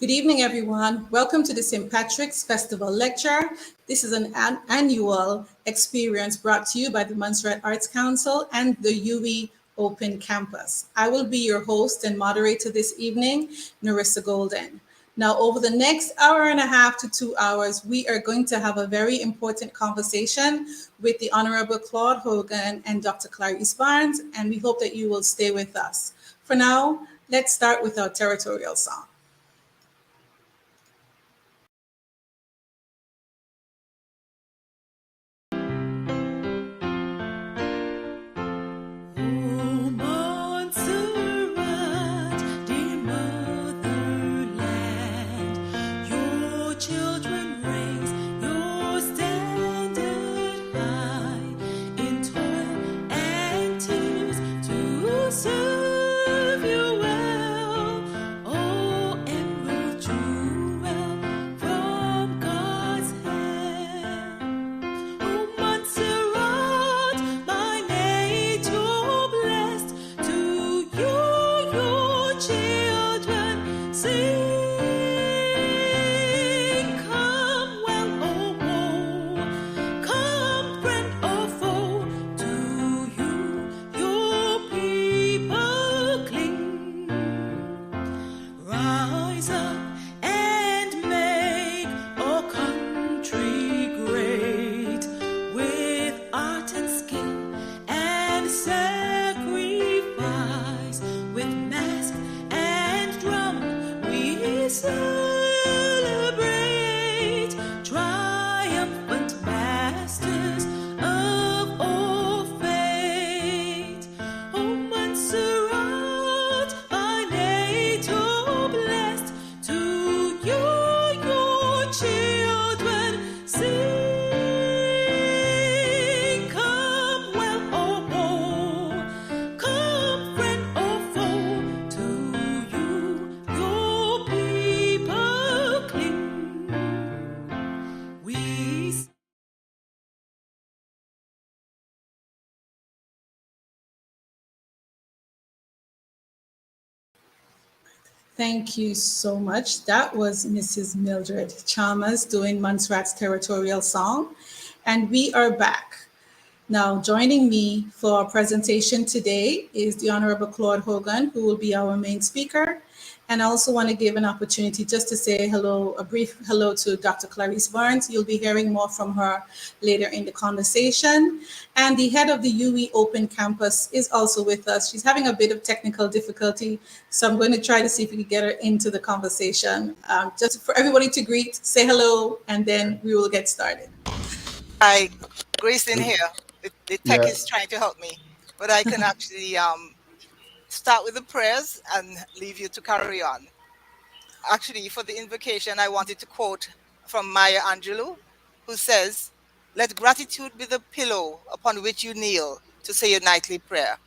Good evening, everyone. Welcome to the St. Patrick's Festival Lecture. This is an annual experience brought to you by the Montserrat Arts Council and the UWI Open Campus. I will be your host and moderator this evening, Nerissa Golden. Now, over the next hour and a half to 2 hours, we are going to have a very important conversation with the Honorable Claude Hogan and Dr. Clarice Barnes, and we hope that you will stay with us. For now, let's start with our territorial song. Thank you so much. That was Mrs. Mildred Chalmers doing Montserrat's territorial song. And we are back. Now, joining me for our presentation today is the Honorable Claude Hogan, who will be our main speaker. And I also want to give an opportunity just to say hello, a brief hello to Dr. Clarice Barnes. You'll be hearing more from her later in the conversation. And the head of the UWI Open Campus is also with us. She's having a bit of technical difficulty, so I'm going to try to see if we can get her into the conversation. Just for everybody to greet, say hello, and then we will get started. Hi, Grace in here. The tech is trying to help me, but I can actually start with the prayers and leave you to carry on. Actually, for the invocation, I wanted to quote from Maya Angelou, who says, "Let gratitude be the pillow upon which you kneel to say your nightly prayer,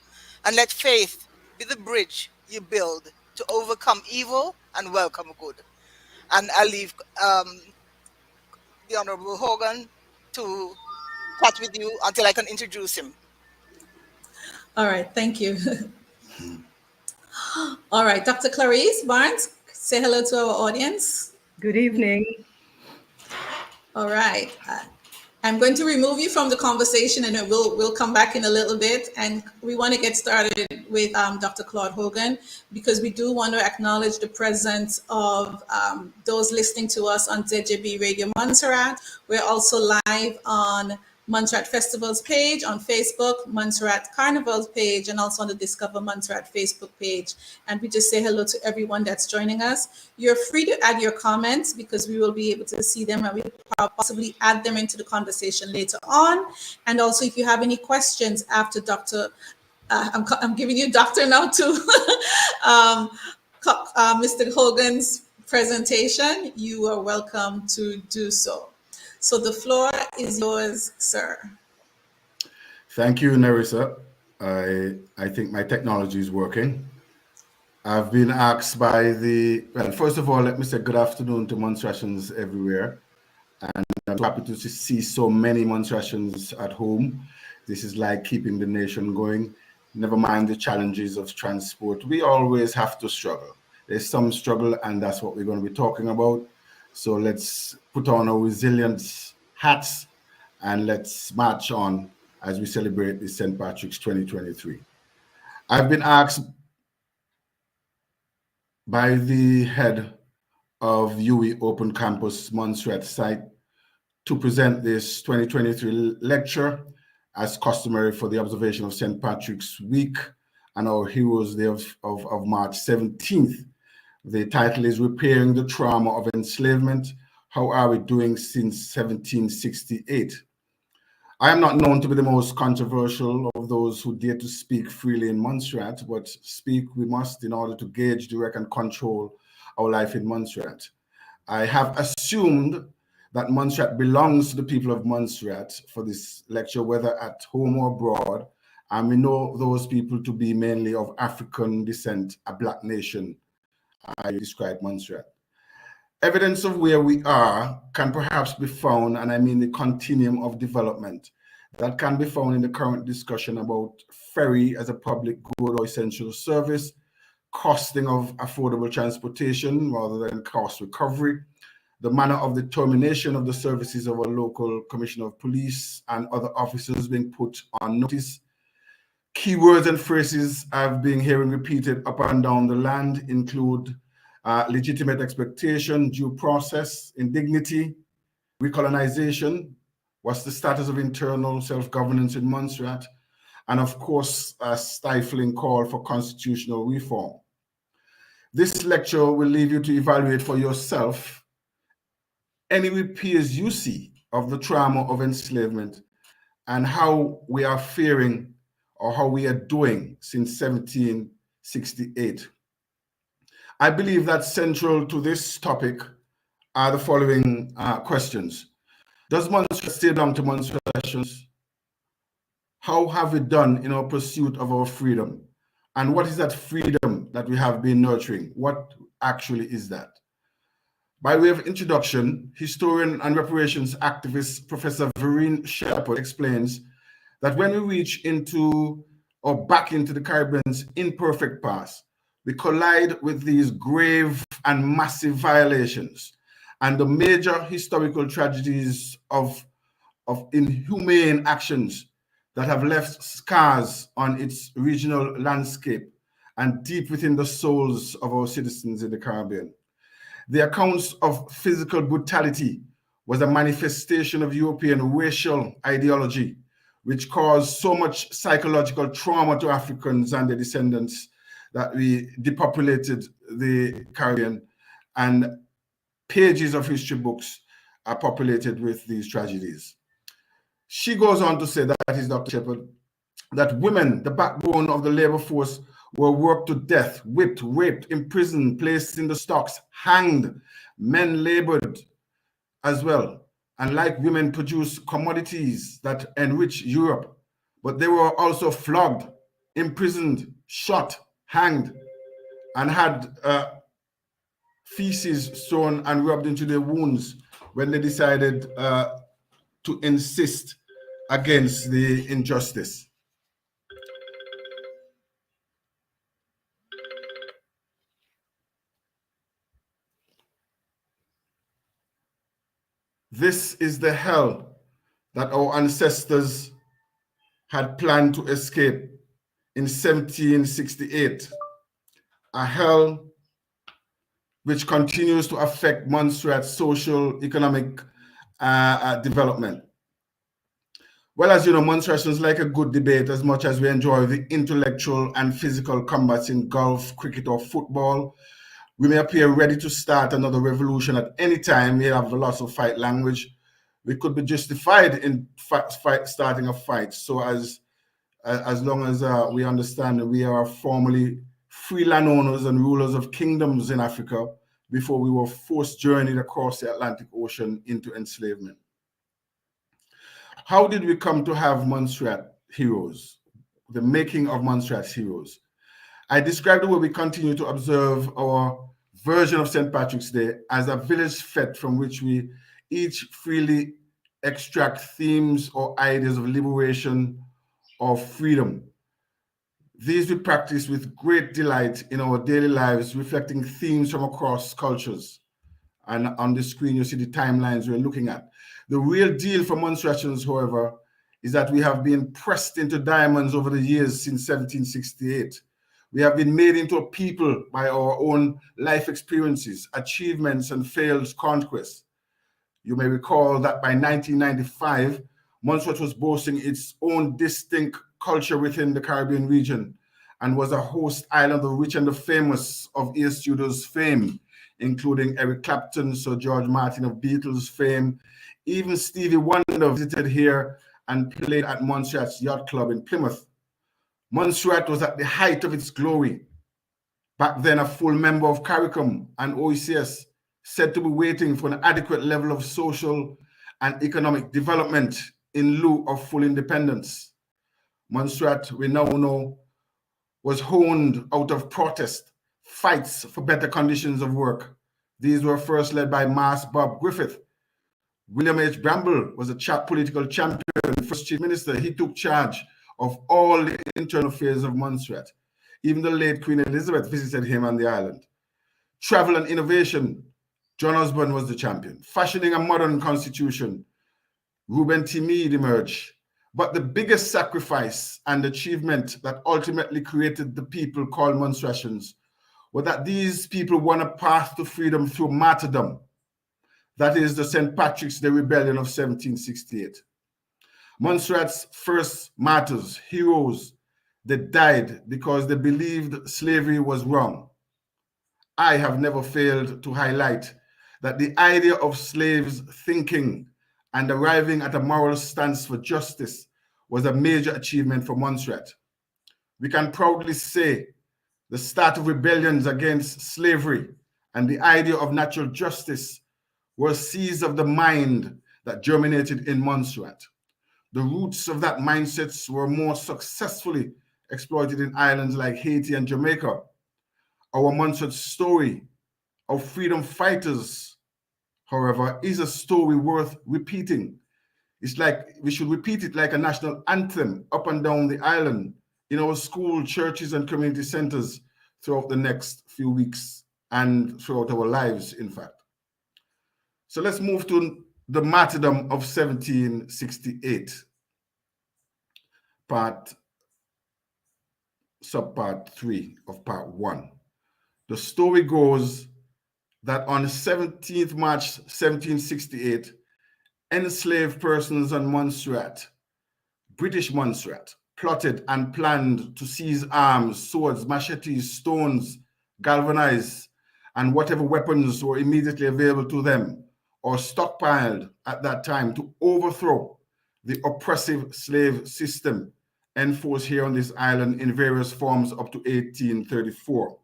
and let faith be the bridge you build to overcome evil and welcome good." And I'll leave the Honorable Hogan to chat with you until I can introduce him. All right, thank you. All right, Dr. Clarice Barnes, say hello to our audience. Good evening. All right. I'm going to remove you from the conversation and we'll come back in a little bit. And we want to get started with Dr. Claude Hogan because we do want to acknowledge the presence of those listening to us on ZJB Radio Montserrat. We're also live on Montserrat Festival's page on Facebook, Montserrat Carnival's page, and also on the Discover Montserrat Facebook page. And we just say hello to everyone that's joining us. You're free to add your comments because we will be able to see them and we possibly add them into the conversation later on. And also, if you have any questions after Dr. I'm giving you Doctor now too, Mr. Hogan's presentation, you are welcome to do so. So the floor is yours, sir. Thank you, Nerissa. I think my technology is working. I've been asked by well, first of all, let me say good afternoon to Montserratians everywhere. And I'm happy to see so many Montserratians at home. This is like keeping the nation going. Never mind the challenges of transport. We always have to struggle. There's some struggle, and that's what we're going to be talking about. So let's put on our resilience hats and let's march on as we celebrate the St. Patrick's 2023. I've been asked by the head of UWI Open Campus Montserrat site to present this 2023 lecture as customary for the observation of St. Patrick's Week and our Heroes Day of March 17th. The title is Repairing the Trauma of Enslavement. How are we doing since 1768? I am not known to be the most controversial of those who dare to speak freely in Montserrat, but speak we must in order to gauge, direct, and control our life in Montserrat. I have assumed that Montserrat belongs to the people of Montserrat for this lecture, whether at home or abroad, and we know those people to be mainly of African descent, a Black nation. I describe Montserrat. Evidence of where we are can perhaps be found, and I mean the continuum of development, that can be found in the current discussion about ferry as a public good or essential service, costing of affordable transportation rather than cost recovery, the manner of determination of the services of a local commissioner of police and other officers being put on notice. Keywords and phrases I've been hearing repeated up and down the land include legitimate expectation, due process, indignity, recolonization, what's the status of internal self-governance in Montserrat, and of course, a stifling call for constitutional reform. This lecture will leave you to evaluate for yourself any repairs you see of the trauma of enslavement and how we are faring or how we are doing since 1768. I believe that central to this topic are the following questions. Does Montserrat still belong to Montserratians? How have we done in our pursuit of our freedom? And what is that freedom that we have been nurturing? What actually is that? By way of introduction, historian and reparations activist Professor Vereen Shepherd explains that when we reach into or back into the Caribbean's imperfect past, we collide with these grave and massive violations and the major historical tragedies of inhumane actions that have left scars on its regional landscape and deep within the souls of our citizens in the Caribbean. The accounts of physical brutality was a manifestation of European racial ideology, which caused so much psychological trauma to Africans and their descendants that we depopulated the Caribbean, and pages of history books are populated with these tragedies. She goes on to say, that is Dr. Shepherd, that women, the backbone of the labor force, were worked to death, whipped, raped, imprisoned, placed in the stocks, hanged. Men labored as well, and like women produced commodities that enrich Europe, but they were also flogged, imprisoned, shot, hanged, and had feces thrown and rubbed into their wounds when they decided to insist against the injustice. This is the hell that our ancestors had planned to escape in 1768, a hell which continues to affect Montserrat's social, economic development. Well, as you know, Montserratians like a good debate as much as we enjoy the intellectual and physical combats in golf, cricket, or football. We may appear ready to start another revolution at any time. We have lots of fight language. We could be justified in starting a fight. So as long as we understand that we are formerly free landowners and rulers of kingdoms in Africa before we were forced journeyed across the Atlantic Ocean into enslavement. How did we come to have Montserrat heroes? The making of Montserrat's heroes. I described the way we continue to observe our version of St. Patrick's Day as a village fete from which we each freely extract themes or ideas of liberation or freedom. These we practice with great delight in our daily lives, reflecting themes from across cultures. And on the screen, you see the timelines we're looking at. The real deal for Montserratians, however, is that we have been pressed into diamonds over the years since 1768. We have been made into a people by our own life experiences, achievements, and failed conquests. You may recall that by 1995, Montserrat was boasting its own distinct culture within the Caribbean region and was a host island of the rich and the famous of A Studio's fame, including Eric Clapton, Sir George Martin of Beatles fame. Even Stevie Wonder visited here and played at Montserrat's Yacht Club in Plymouth. Montserrat was at the height of its glory. Back then, a full member of CARICOM and OECS, said to be waiting for an adequate level of social and economic development in lieu of full independence. Montserrat, we now know, was honed out of protest, fights for better conditions of work. These were first led by Mas Bob Griffith. William H. Bramble was a political champion, first chief minister. He took charge of all the internal affairs of Montserrat. Even the late Queen Elizabeth visited him on the island. Travel and innovation, John Osborne was the champion. Fashioning a modern constitution, Reuben T. Meade emerged. But the biggest sacrifice and achievement that ultimately created the people called Montserratians was that these people won a path to freedom through martyrdom. That is the St. Patrick's Day Rebellion of 1768. Montserrat's first martyrs, heroes, they died because they believed slavery was wrong. I have never failed to highlight that the idea of slaves thinking and arriving at a moral stance for justice was a major achievement for Montserrat. We can proudly say the start of rebellions against slavery and the idea of natural justice were seeds of the mind that germinated in Montserrat. The roots of that mindset were more successfully exploited in islands like Haiti and Jamaica. Our Montserrat story of freedom fighters, however, is a story worth repeating. It's like we should repeat it like a national anthem up and down the island, in our school, churches, and community centers throughout the next few weeks and throughout our lives, in fact. So let's move to the martyrdom of 1768, subpart 3 of part 1. The story goes that on 17th March 1768, enslaved persons on Montserrat, British Montserrat, plotted and planned to seize arms, swords, machetes, stones, galvanize, and whatever weapons were immediately available to them or stockpiled at that time to overthrow the oppressive slave system enforced here on this island in various forms up to 1834.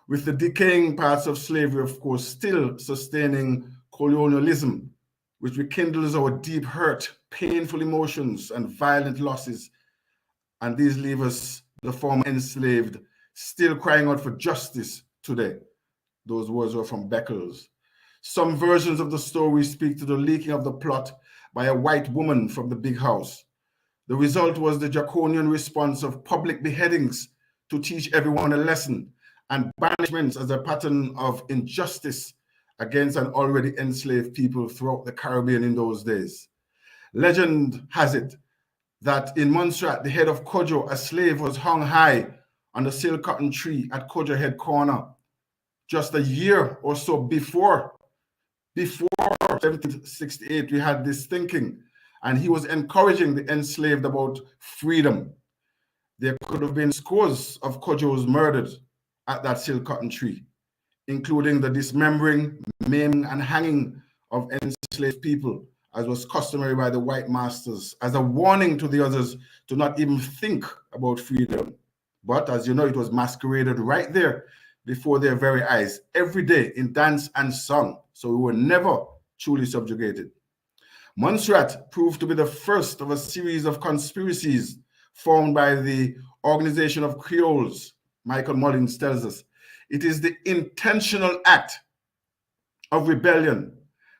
With the decaying parts of slavery, of course, still sustaining colonialism, which rekindles our deep hurt, painful emotions, and violent losses. And these leave us, the former enslaved, still crying out for justice today. Those words were from Beckles. Some versions of the story speak to the leaking of the plot by a white woman from the big house. The result was the draconian response of public beheadings to teach everyone a lesson, and banishments as a pattern of injustice against an already enslaved people throughout the Caribbean in those days. Legend has it that in Montserrat, the head of Kojo, a slave, was hung high on the silk cotton tree at Kojo Head Corner just a year or so before 1768. We had this thinking, and he was encouraging the enslaved about freedom. There could have been scores of Kojos murdered at that silk cotton tree, including the dismembering, maiming, and hanging of enslaved people, as was customary by the white masters, as a warning to the others to not even think about freedom. But as you know, it was masqueraded right there before their very eyes, every day in dance and song. So we were never truly subjugated. Montserrat proved to be the first of a series of conspiracies formed by the Organization of Creoles. Michael Mullins tells us it is the intentional act of rebellion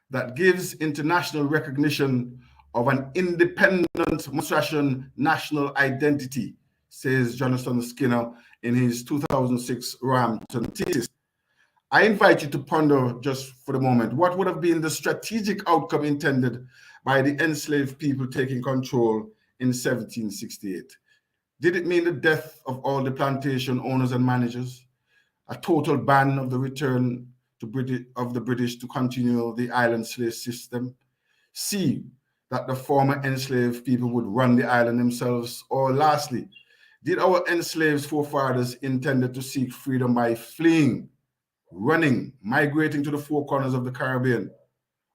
that gives international recognition of an independent Montserratian national identity, says Jonathan Skinner in his 2006 Rampton thesis. I invite you to ponder just for the moment, what would have been the strategic outcome intended by the enslaved people taking control in 1768? Did it mean the death of all the plantation owners and managers? A total ban of the return of the British to continue the island slave system? C, that the former enslaved people would run the island themselves? Or lastly, did our enslaved forefathers intended to seek freedom by fleeing, running, migrating to the four corners of the Caribbean,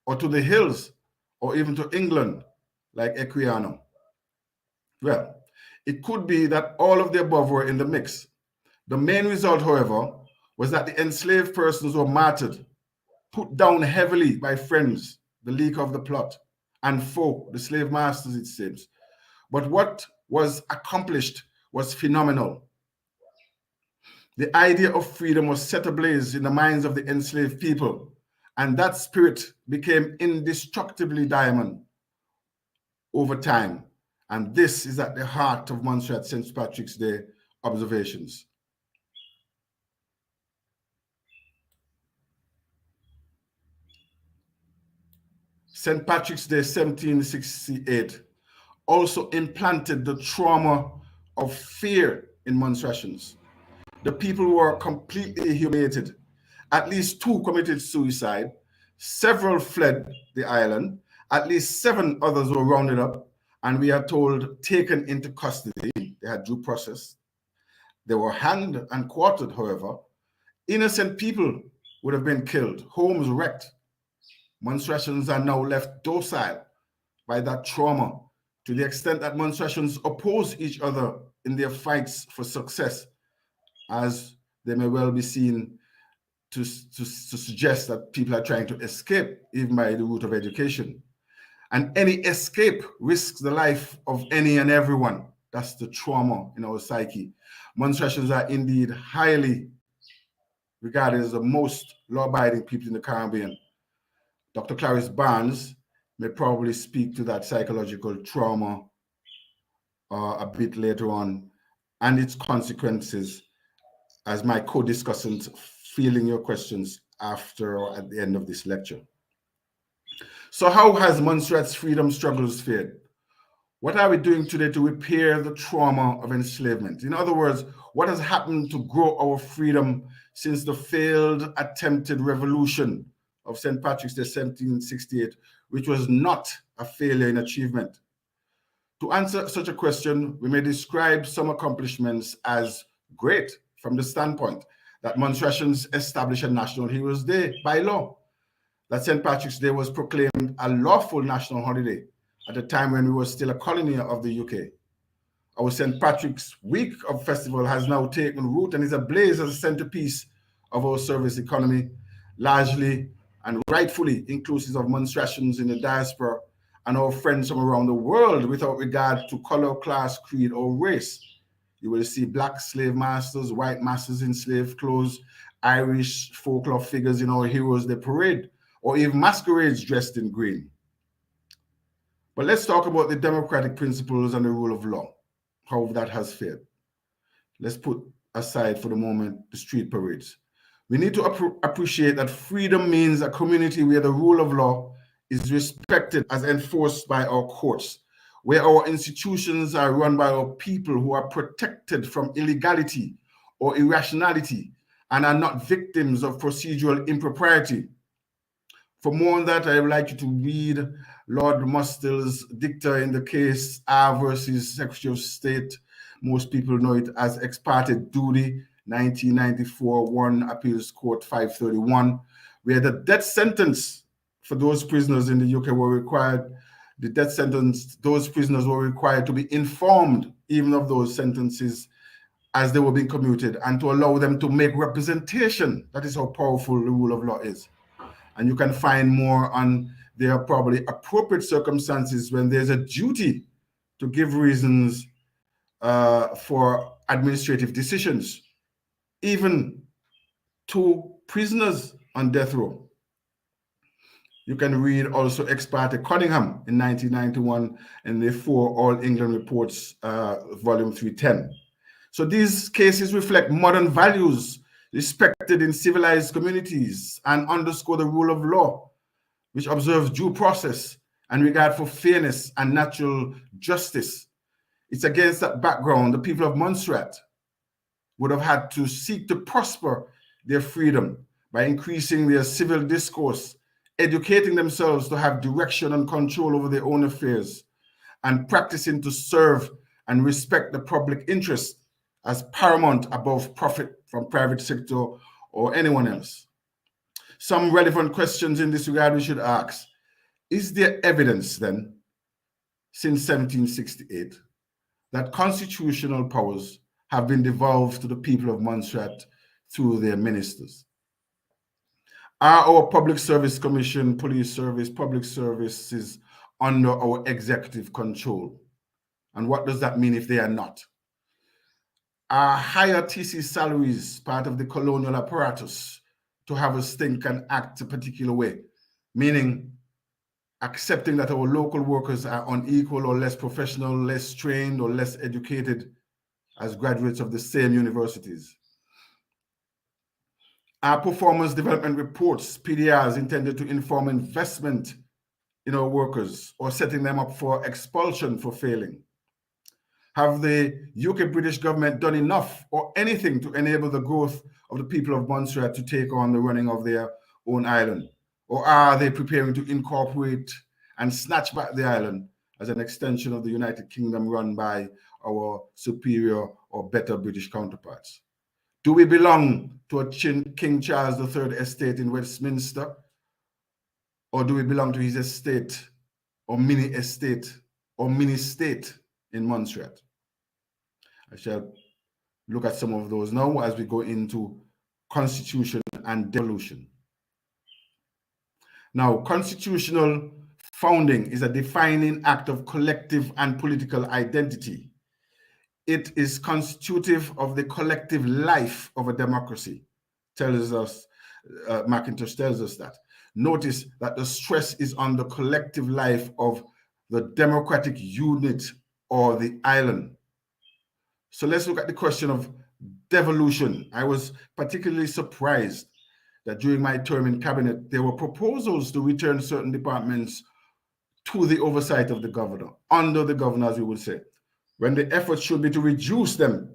or to the hills, or even to England, like Equiano? Well, it could be that all of the above were in the mix. The main result, however, was that the enslaved persons were martyred, put down heavily by friends, the leaker of the plot, and foe, the slave masters, it seems. But what was accomplished was phenomenal. The idea of freedom was set ablaze in the minds of the enslaved people, and that spirit became indestructibly diamond over time. And this is at the heart of Montserrat St. Patrick's Day observations. St. Patrick's Day 1768 also implanted the trauma of fear in Montserratians. The people were completely humiliated. At least 2 committed suicide. Several fled the island. At least 7 others were rounded up, and we are told taken into custody. They had due process. They were hanged and quartered, however. Innocent people would have been killed, homes wrecked. Montserratians are now left docile by that trauma, to the extent that Montserratians oppose each other in their fights for success, as they may well be seen to suggest that people are trying to escape even by the route of education. And any escape risks the life of any and everyone. That's the trauma in our psyche. Montserratians are indeed highly regarded as the most law-abiding people in the Caribbean. Dr. Clarice Barnes may probably speak to that psychological trauma a bit later on and its consequences as my co-discussant, fielding your questions after or at the end of this lecture. So how has Montserrat's freedom struggles fared? What are we doing today to repair the trauma of enslavement? In other words, what has happened to grow our freedom since the failed attempted revolution of St. Patrick's Day 1768, which was not a failure in achievement? To answer such a question, we may describe some accomplishments as great from the standpoint that Montserratians established a National Heroes Day by law, that St. Patrick's Day was proclaimed a lawful national holiday at a time when we were still a colony of the UK. Our St. Patrick's Week of Festival has now taken root and is ablaze as a centerpiece of our service economy, largely and rightfully inclusive of Montserratians in the diaspora and our friends from around the world without regard to color, class, creed, or race. You will see Black slave masters, white masters in slave clothes, Irish folklore figures in our Heroes Day parade, or even masquerades dressed in green. But let's talk about the democratic principles and the rule of law, how that has fared. Let's put aside for the moment the street parades. We need to appreciate that freedom means a community where the rule of law is respected as enforced by our courts, where our institutions are run by our people who are protected from illegality or irrationality and are not victims of procedural impropriety. For more on that, I would like you to read Lord Mustill's dicta in the case R versus Secretary of State. Most people know it as Ex parte Duty, 1994, 1 Appeals Court 531, where the death sentence for those prisoners in the UK were required, those prisoners were required to be informed even of those sentences as they were being commuted and to allow them to make representation. That is how powerful the rule of law is. And you can find more on there are probably appropriate circumstances when there's a duty to give reasons for administrative decisions, even to prisoners on death row. You can read also Ex parte Cunningham in 1991 in the 4 All England Reports, volume 310. So these cases reflect modern values respected in civilized communities and underscore the rule of law, which observes due process and regard for fairness and natural justice. It's against that background the people of Montserrat would have had to seek to prosper their freedom by increasing their civil discourse, educating themselves to have direction and control over their own affairs, and practicing to serve and respect the public interest as paramount above profit from private sector or anyone else. Some relevant questions in this regard we should ask. Is there evidence then, since 1768, that constitutional powers have been devolved to the people of Montserrat through their ministers? Are our Public Service Commission, police service, public services under our executive control? And what does that mean if they are not? Are higher TC salaries part of the colonial apparatus to have us think and act a particular way? Meaning accepting that our local workers are unequal or less professional, less trained or less educated as graduates of the same universities? Are performance development reports, PDRs, intended to inform investment in our workers or setting them up for expulsion for failing? Have the UK British government done enough or anything to enable the growth of the people of Montserrat to take on the running of their own island? Or are they preparing to incorporate and snatch back the island as an extension of the United Kingdom run by our superior or better British counterparts? Do we belong to a King Charles III estate in Westminster? Or do we belong to his estate or mini estate or mini state in Montserrat? I shall look at some of those now as we go into constitution and devolution. Now, constitutional founding is a defining act of collective and political identity. It is constitutive of the collective life of a democracy, tells us, McIntosh tells us that. Notice that the stress is on the collective life of the democratic unit or the island. So let's look at the question of devolution. I was particularly surprised that during my term in cabinet, there were proposals to return certain departments to the oversight of the governor, under the governor, as we would say, when the effort should be to reduce them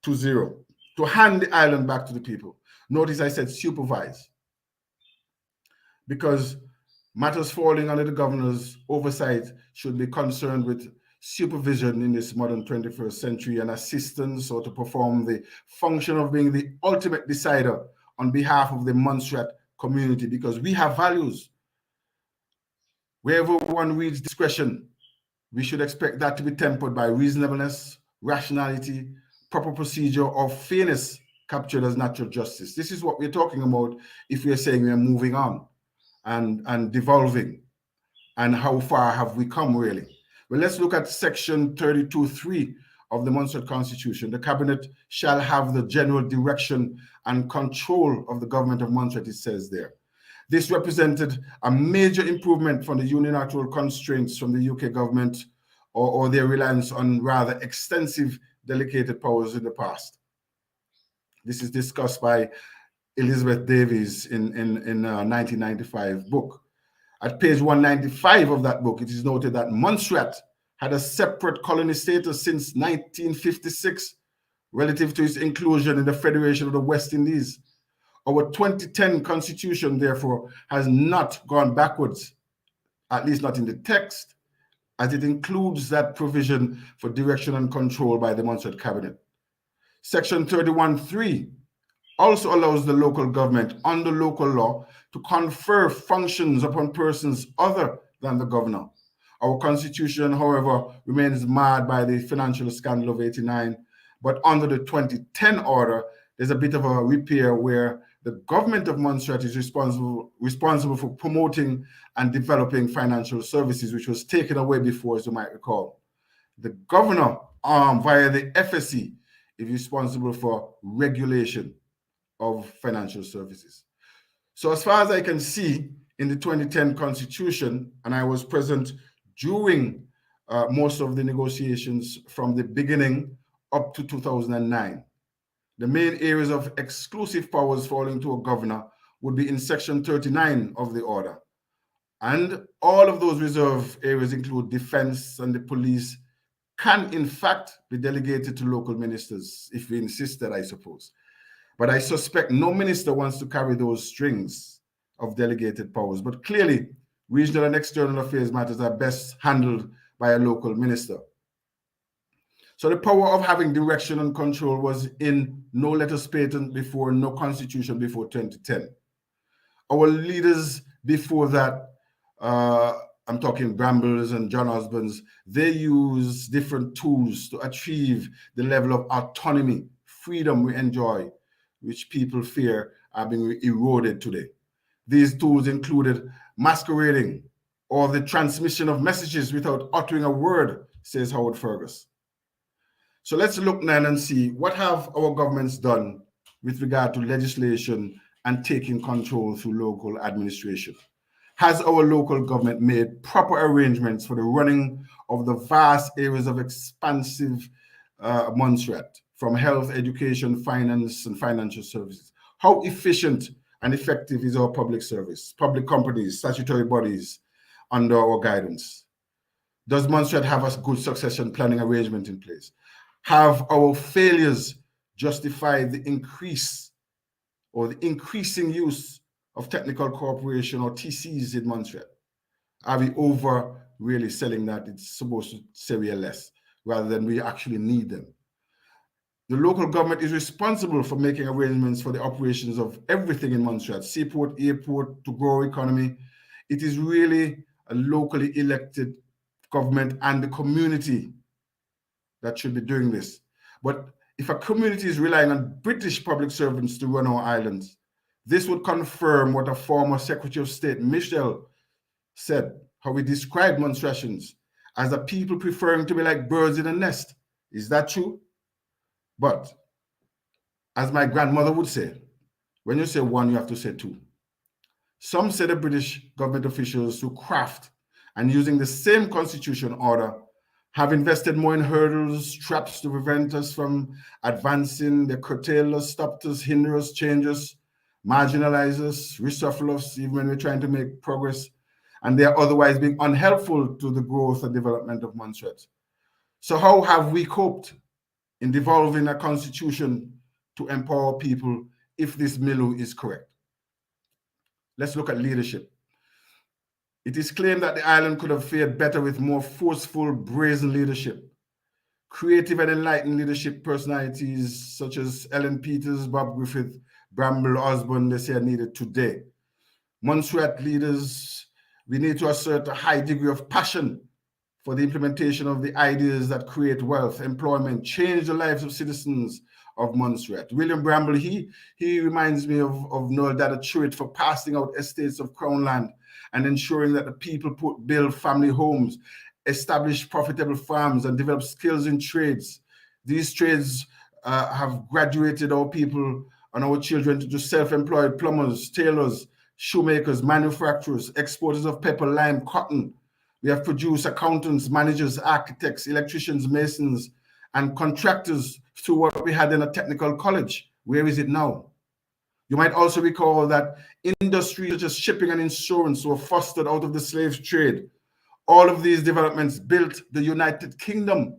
to zero, to hand the island back to the people. Notice I said supervise, because matters falling under the governor's oversight should be concerned with supervision in this modern 21st century and assistance, or to perform the function of being the ultimate decider on behalf of the Montserrat community, because we have values. Wherever one reads discretion, we should expect that to be tempered by reasonableness, rationality, proper procedure, or fairness captured as natural justice. This is what we're talking about if we're saying we're moving on and devolving, and how far have we come really. Well, let's look at section 32.3 of the Montserrat Constitution. The cabinet shall have the general direction and control of the government of Montserrat, it says there. This represented a major improvement from the unilateral constraints from the UK government or their reliance on rather extensive delegated powers in the past. This is discussed by Elizabeth Davies in 1995 book. At page 195 of that book, it is noted that Montserrat had a separate colony status since 1956 relative to its inclusion in the Federation of the West Indies. Our 2010 constitution, therefore, has not gone backwards, at least not in the text, as it includes that provision for direction and control by the Montserrat cabinet. Section 31.3 also allows the local government under local law to confer functions upon persons other than the governor. Our constitution, however, remains marred by the financial scandal of '89, but under the 2010 order, there's a bit of a repair where the government of Montserrat is responsible for promoting and developing financial services, which was taken away before, as you might recall. The governor, via the FSC, is responsible for regulation of financial services. So as far as I can see in the 2010 constitution, and I was present during most of the negotiations from the beginning up to 2009. The main areas of exclusive powers falling to a governor would be in Section 39 of the order. And all of those reserve areas include defense and the police can in fact be delegated to local ministers if we insisted, I suppose. But I suspect no minister wants to carry those strings of delegated powers. But clearly, regional and external affairs matters are best handled by a local minister. So the power of having direction and control was in no letters patent before, no constitution before 2010. Our leaders before that, I'm talking Brambles and John Osborne's, they use different tools to achieve the level of autonomy, freedom we enjoy, which people fear are being eroded today. These tools included masquerading or the transmission of messages without uttering a word, says Howard Fergus. So let's look now and see what have our governments done with regard to legislation and taking control through local administration. Has our local government made proper arrangements for the running of the vast areas of expansive Montserrat, from health, education, finance, and financial services? How efficient and effective is our public service, public companies, statutory bodies under our guidance? Does Montserrat have a good succession planning arrangement in place? Have our failures justified the increase or the increasing use of technical cooperation or TCs in Montserrat? Are we over really selling that it's supposed to say we are less rather than we actually need them? The local government is responsible for making arrangements for the operations of everything in Montserrat, seaport, airport, to grow economy. It is really a locally elected government and the community that should be doing this. But if a community is relying on British public servants to run our islands, this would confirm what a former Secretary of State, Michel, said, how he described Montserratians as a people preferring to be like birds in a nest. Is that true? But as my grandmother would say, when you say one, you have to say two. Some say the British government officials who craft and using the same constitution order have invested more in hurdles, traps to prevent us from advancing. They curtail us, stop us, hinder us, change us, marginalize us, reshuffle us, even when we're trying to make progress. And they are otherwise being unhelpful to the growth and development of Montserrat. So how have we coped in devolving a constitution to empower people if this milieu is correct? Let's look at leadership. It is claimed that the island could have fared better with more forceful, brazen leadership. Creative and enlightened leadership personalities such as Ellen Peters, Bob Griffith, Bramble Osborne, they say are needed today. Montserrat leaders, we need to assert a high degree of passion for the implementation of the ideas that create wealth, employment, change the lives of citizens of Montserrat. William Bramble, he reminds me of Noel Dada Church for passing out estates of crown land and ensuring that the people build family homes, establish profitable farms, and develop skills in trades. These trades have graduated our people and our children to self-employed plumbers, tailors, shoemakers, manufacturers, exporters of pepper, lime, cotton. We have produced accountants, managers, architects, electricians, masons, and contractors through what we had in a technical college. Where is it now? You might also recall that industries such as shipping and insurance were fostered out of the slave trade. All of these developments built the United Kingdom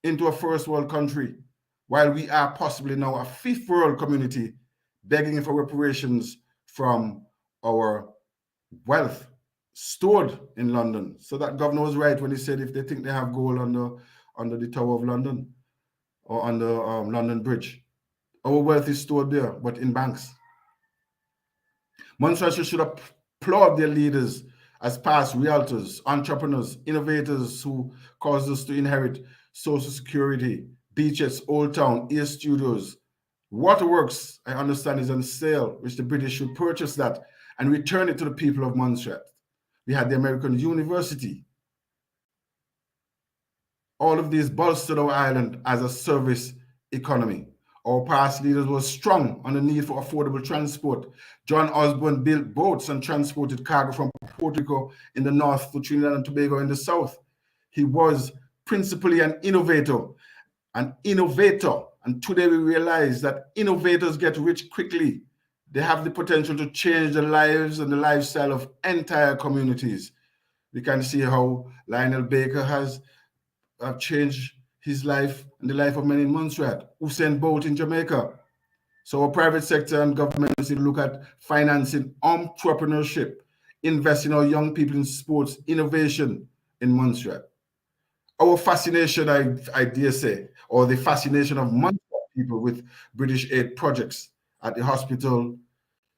into a first world country, while we are possibly now a fifth world community begging for reparations from our wealth stored in London. So that governor was right when he said if they think they have gold under the Tower of London or on the London Bridge, our wealth is stored there, but in banks. Montserrat should applaud their leaders as past realtors, entrepreneurs, innovators who caused us to inherit Social Security, beaches, Old Town, Air Studios. Waterworks, I understand, is on sale, which the British should purchase that and return it to the people of Montserrat. We had the American University. All of these bolstered our island as a service economy. Our past leaders were strong on the need for affordable transport. John Osborne built boats and transported cargo from Puerto Rico in the north to Trinidad and Tobago in the south. He was principally an innovator an innovator. And today we realize that innovators get rich quickly. They have the potential to change the lives and the lifestyle of entire communities. We can see how Lionel Baker has changed his life and the life of many in Montserrat, Usain Bolt in Jamaica. So our private sector and governments need to look at financing entrepreneurship, investing our young people in sports, innovation in Montserrat. Our fascination, I dare say, or the fascination of Montserrat people with British aid projects at the hospital,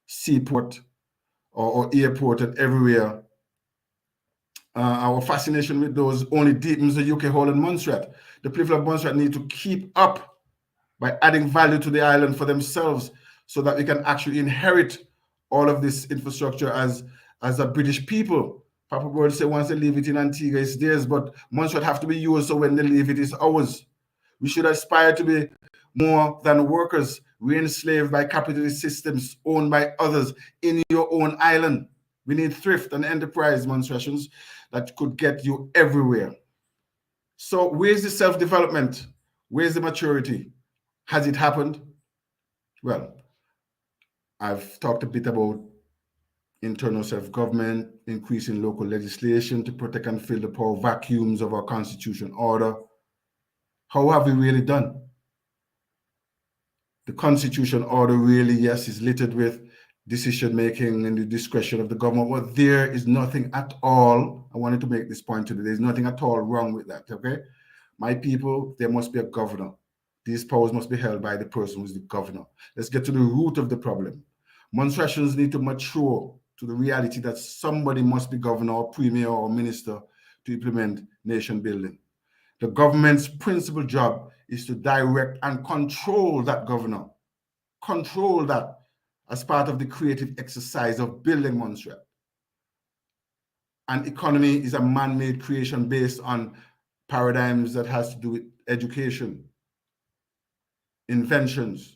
seaport, or airport and everywhere. Our fascination with those only deepens the UK hole in Montserrat. The people of Montserrat need to keep up by adding value to the island for themselves so that we can actually inherit all of this infrastructure as a British people. Papa Bird said once they leave it in Antigua, it's theirs, but Montserrat have to be yours, so when they leave it, it's ours. We should aspire to be more than workers, re-enslaved by capitalist systems owned by others in your own island. We need thrift and enterprise, Montserratians, that could get you everywhere. So where's the self-development? Where's the maturity? Has it happened? Well, I've talked a bit about internal self-government, increasing local legislation to protect and fill the power vacuums of our constitution order. How have we really done? The constitution order really, yes, is littered with decision-making and the discretion of the government, but there is nothing at all. I wanted to make this point today. There's nothing at all wrong with that, okay? My people, there must be a governor. These powers must be held by the person who's the governor. Let's get to the root of the problem. Montserratians need to mature to the reality that somebody must be governor or premier or minister to implement nation building. The government's principal job is to direct and control that governor. Control that as part of the creative exercise of building Montserrat. An economy is a man-made creation based on paradigms that has to do with education, inventions.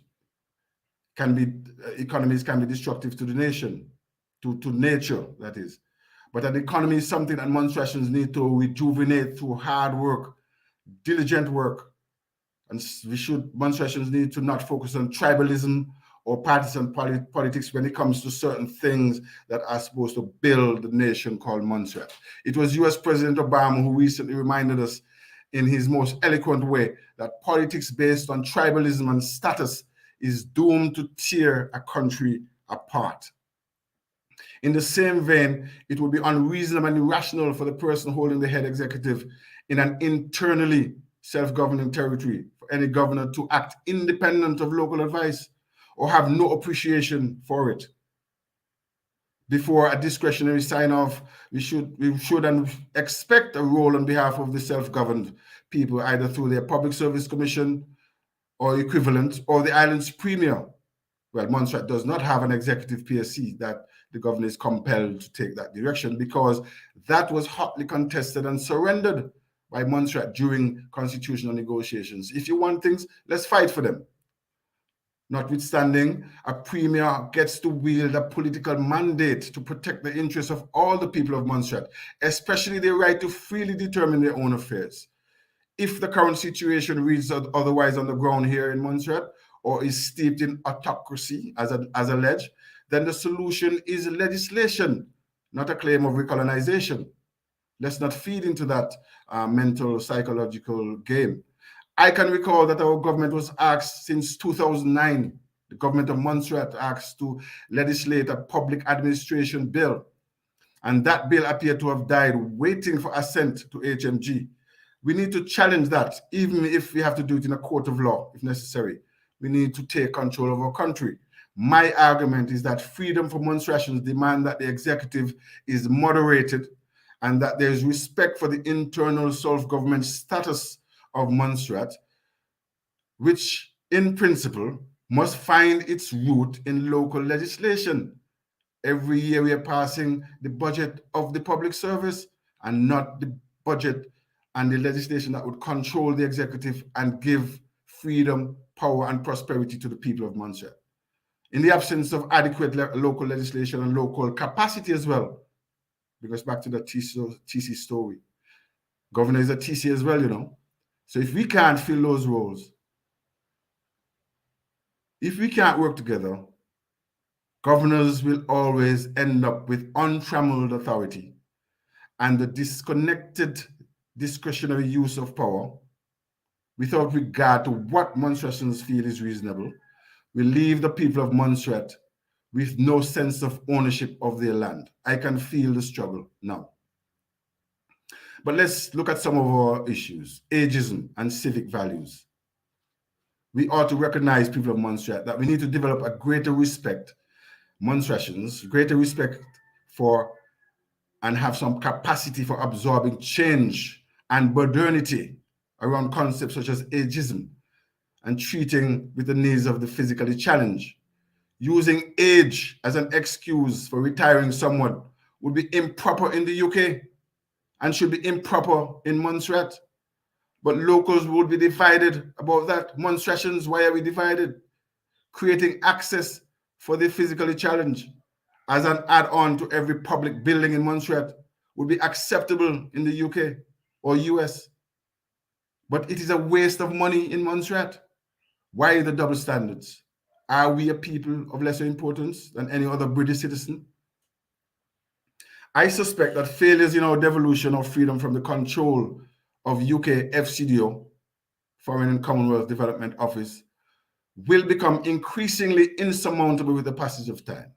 Economies can be destructive to the nation, to nature, that is. But an economy is something that Montserratians need to rejuvenate through hard work, diligent work. And Montserratians need to not focus on tribalism or partisan politics when it comes to certain things that are supposed to build the nation called Montserrat. It was US President Obama who recently reminded us in his most eloquent way that politics based on tribalism and status is doomed to tear a country apart. In the same vein, it would be unreasonable and irrational for the person holding the head executive in an internally self-governing territory for any governor to act independent of local advice or have no appreciation for it. Before a discretionary sign-off, we should and expect a role on behalf of the self-governed people, either through their public service commission or equivalent, or the island's premier. Well, Montserrat does not have an executive PSC that the governor is compelled to take that direction because that was hotly contested and surrendered by Montserrat during constitutional negotiations. If you want things, let's fight for them. Notwithstanding, a premier gets to wield a political mandate to protect the interests of all the people of Montserrat, especially their right to freely determine their own affairs. If the current situation reads otherwise on the ground here in Montserrat, or is steeped in autocracy, as alleged, then the solution is legislation, not a claim of recolonization. Let's not feed into that mental, psychological game. I can recall that our government was asked since 2009, the government of Montserrat asked to legislate a public administration bill. And that bill appeared to have died waiting for assent to HMG. We need to challenge that, even if we have to do it in a court of law, if necessary. We need to take control of our country. My argument is that freedom for Montserratians demand that the executive is moderated and that there is respect for the internal self-government status of Montserrat, which in principle must find its root in local legislation. Every year we are passing the budget of the public service and not the budget and the legislation that would control the executive and give freedom, power, and prosperity to the people of Montserrat. In the absence of adequate local legislation and local capacity as well, because back to the TC story, governor is a TC as well, you know. So if we can't fill those roles, if we can't work together, governors will always end up with untrammeled authority and the disconnected discretionary use of power without regard to what Montrealers feel is reasonable, will leave the people of Montreal with no sense of ownership of their land. I can feel the struggle now. But let's look at some of our issues: ageism and civic values. We ought to recognize, people of Montreal, that we need to develop a greater respect, Montrealans, greater respect for and have some capacity for absorbing change and modernity around concepts such as ageism and treating with the needs of the physically challenged. Using age as an excuse for retiring someone would be improper in the UK and should be improper in Montserrat. But locals would be divided about that. Montrealans, why are we divided? Creating access for the physically challenged as an add-on to every public building in Montreal would be acceptable in the UK or US. But it is a waste of money in Montreal. Why the double standards? Are we a people of lesser importance than any other British citizen? I suspect that failures in our devolution of freedom from the control of UK FCDO, Foreign and Commonwealth Development Office, will become increasingly insurmountable with the passage of time.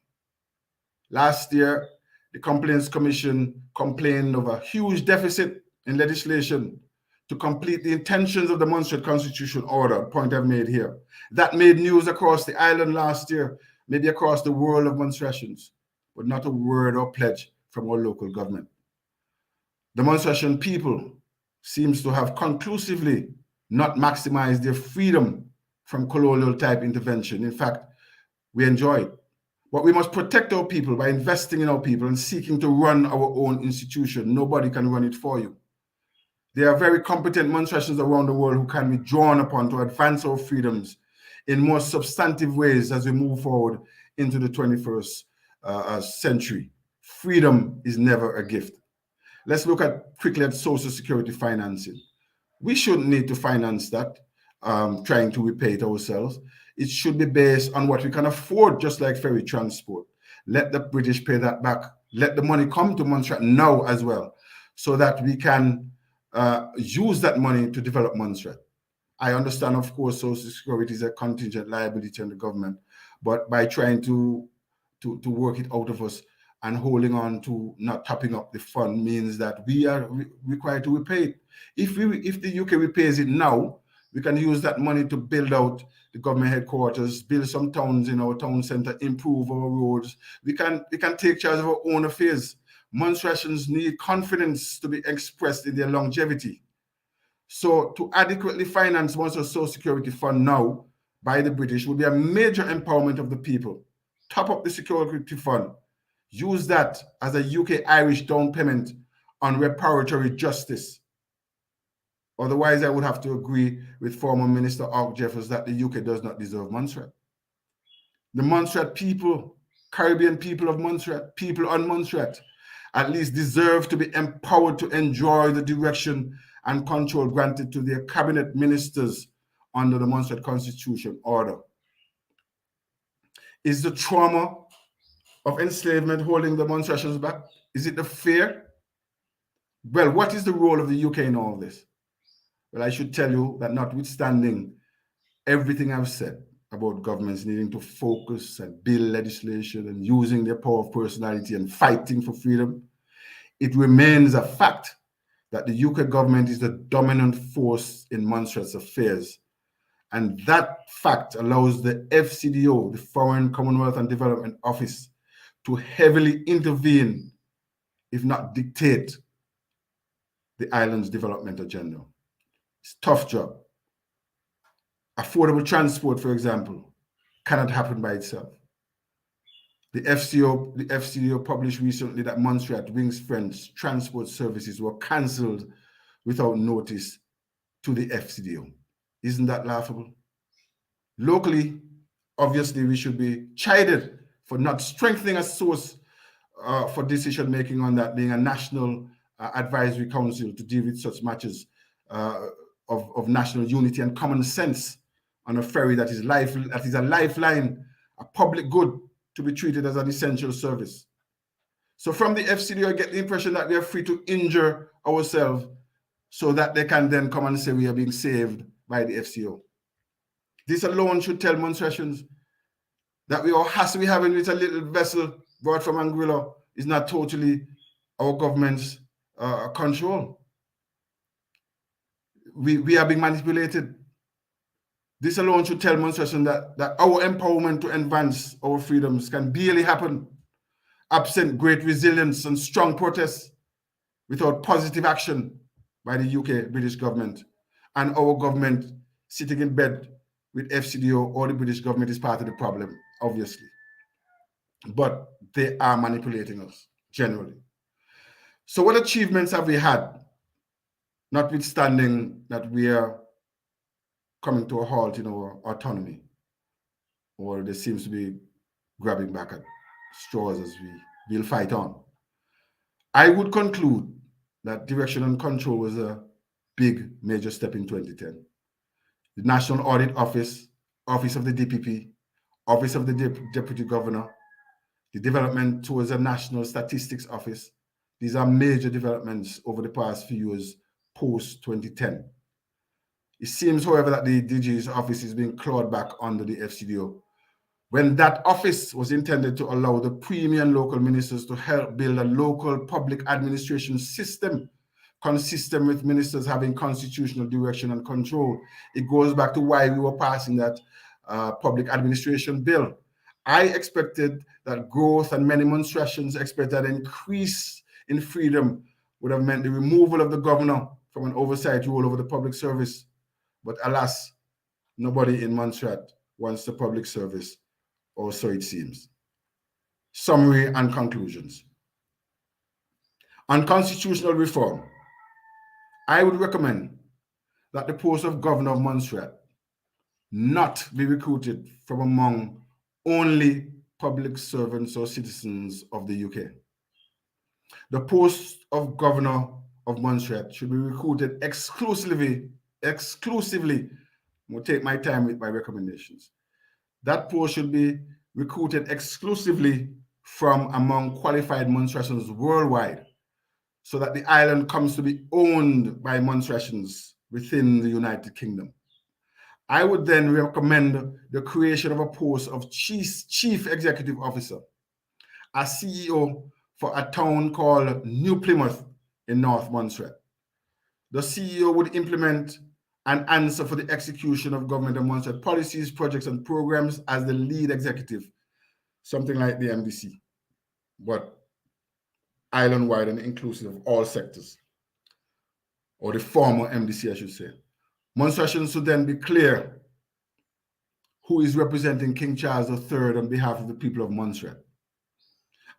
Last year, the Complaints Commission complained of a huge deficit in legislation to complete the intentions of the Montreal Constitution Order, point I've made here. That made news across the island last year, maybe across the world of Montrealans, but not a word or pledge from our local government. The Montrealan people seems to have conclusively not maximized their freedom from colonial type intervention. In fact, we enjoy it. But we must protect our people by investing in our people and seeking to run our own institution. Nobody can run it for you. There are very competent Montrealans around the world who can be drawn upon to advance our freedoms in more substantive ways as we move forward into the 21st century. Freedom is never a gift. Let's look quickly at Social Security financing. We shouldn't need to finance that, trying to repay it ourselves. It should be based on what we can afford, just like ferry transport. Let the British pay that back. Let the money come to Montreal now as well, so that we can use that money to develop Montreal. I understand, of course, Social Security is a contingent liability on the government, but by trying to work it out of us and holding on to not topping up the fund means that we are required to repay it. If the UK repays it now, we can use that money to build out the government headquarters, build some towns in our town center, improve our roads. We can take charge of our own affairs. Montrealans need confidence to be expressed in their longevity. So to adequately finance Montreal's Social Security Fund now by the British will be a major empowerment of the people. Top up the Security Fund. Use that as a UK-Irish down payment on reparatory justice. Otherwise, I would have to agree with former Minister Ark Jeffers that the UK does not deserve Montreal. The Montreal people, Caribbean people of Montreal, people on Montreal, at least deserve to be empowered to enjoy the direction and control granted to their cabinet ministers under the Montreal Constitution Order. Is the trauma of enslavement holding the Montrealans back? Is it the fear? Well, what is the role of the UK in all this? Well, I should tell you that notwithstanding everything I've said about governments needing to focus and build legislation and using their power of personality and fighting for freedom, it remains a fact that the UK government is the dominant force in Montreal's affairs. And that fact allows the FCDO, the Foreign, Commonwealth and Development Office, to heavily intervene, if not dictate, the island's development agenda. It's a tough job. Affordable transport, for example, cannot happen by itself. The FCDO published recently that Montreal Wings French transport services were cancelled without notice to the FCDO. Isn't that laughable? Locally, obviously, we should be chided for not strengthening a source for decision making on that, being a national advisory council to deal with such matters of national unity and common sense on a ferry that is a lifeline, a public good to be treated as an essential service. So from the FCDO, I get the impression that we are free to injure ourselves so that they can then come and say we are being saved by the FCO. This alone should tell Montrealers that we all has to be having with a little vessel brought from Anguilla is not totally our government's control. We are being manipulated. This alone should tell Montrealers that our empowerment to advance our freedoms can barely happen absent great resilience and strong protests, without positive action by the UK British government, and our government sitting in bed with FCDO or the British government is part of the problem, obviously. But they are manipulating us generally. So what achievements have we had, notwithstanding that we are coming to a halt in our autonomy, or there seems to be grabbing back at straws as we'll fight on? I would conclude that direction and control was a big major step in 2010. The National Audit Office, Office of the DPP, Office of the Deputy Governor, the development towards a National Statistics Office. These are major developments over the past few years post-2010. It seems, however, that the DG's office is being clawed back under the FCDO, when that office was intended to allow the premium local ministers to help build a local public administration system consistent with ministers having constitutional direction and control. It goes back to why we were passing that public administration bill. I expected that growth, and many Montrealers expected an increase in freedom would have meant the removal of the governor from an oversight role over the public service. But alas, nobody in Montreal wants the public service, or so it seems. Summary and conclusions. On constitutional reform, I would recommend that the post of governor of Montreal not be recruited from among only public servants or citizens of the UK. The post of governor of Montreal should be recruited exclusively, I'm going to take my time with my recommendations. That post should be recruited exclusively from among qualified Montrealers worldwide, so that the island comes to be owned by Montrealers within the United Kingdom. I would then recommend the creation of a post of Chief Executive Officer, a CEO for a town called New Plymouth in North Montreal. The CEO would implement and answer for the execution of government and Montreal policies, projects, and programs as the lead executive, something like the MDC, but island-wide and inclusive of all sectors, or the former MDC, I should say. Montrealers should then be clear who is representing King Charles III on behalf of the people of Montreal,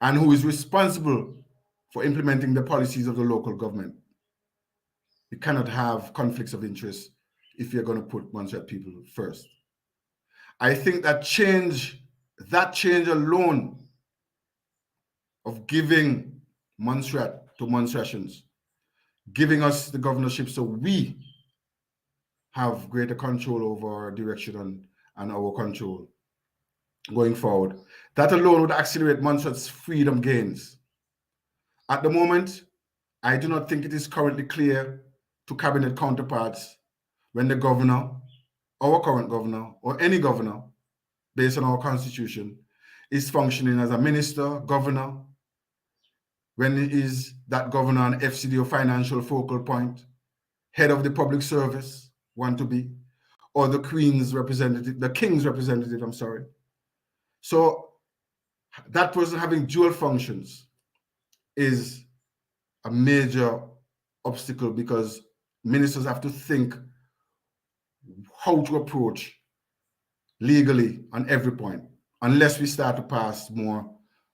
and who is responsible for implementing the policies of the local government. You cannot have conflicts of interest if you're going to put Montreal people first. I think that change alone of giving Montreal to Montrealers, giving us the governorship so we have greater control over our direction and our control going forward, that alone would accelerate Montreal's freedom gains. At the moment, I do not think it is currently clear to cabinet counterparts when the governor, our current governor, or any governor, based on our constitution, is functioning as a minister, governor, when is that governor an FCDO financial focal point, head of the public service, want to be, or the Queen's representative, the King's representative, I'm sorry. So that person having dual functions is a major obstacle, because ministers have to think how to approach legally on every point, unless we start to pass more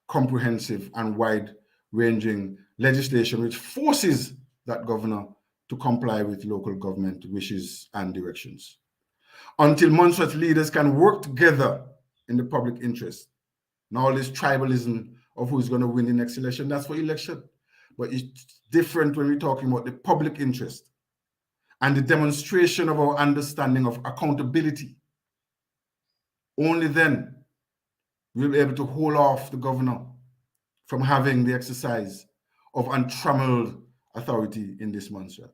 comprehensive and wide-ranging legislation which forces that governor to comply with local government wishes and directions. Until Montreal leaders can work together in the public interest. Now all this tribalism of who's going to win the next election, that's for election. But it's different when we're talking about the public interest. and the demonstration of our understanding of accountability. Only then we'll be able to hold off the governor from having the exercise of untrammeled authority in this Montserrat.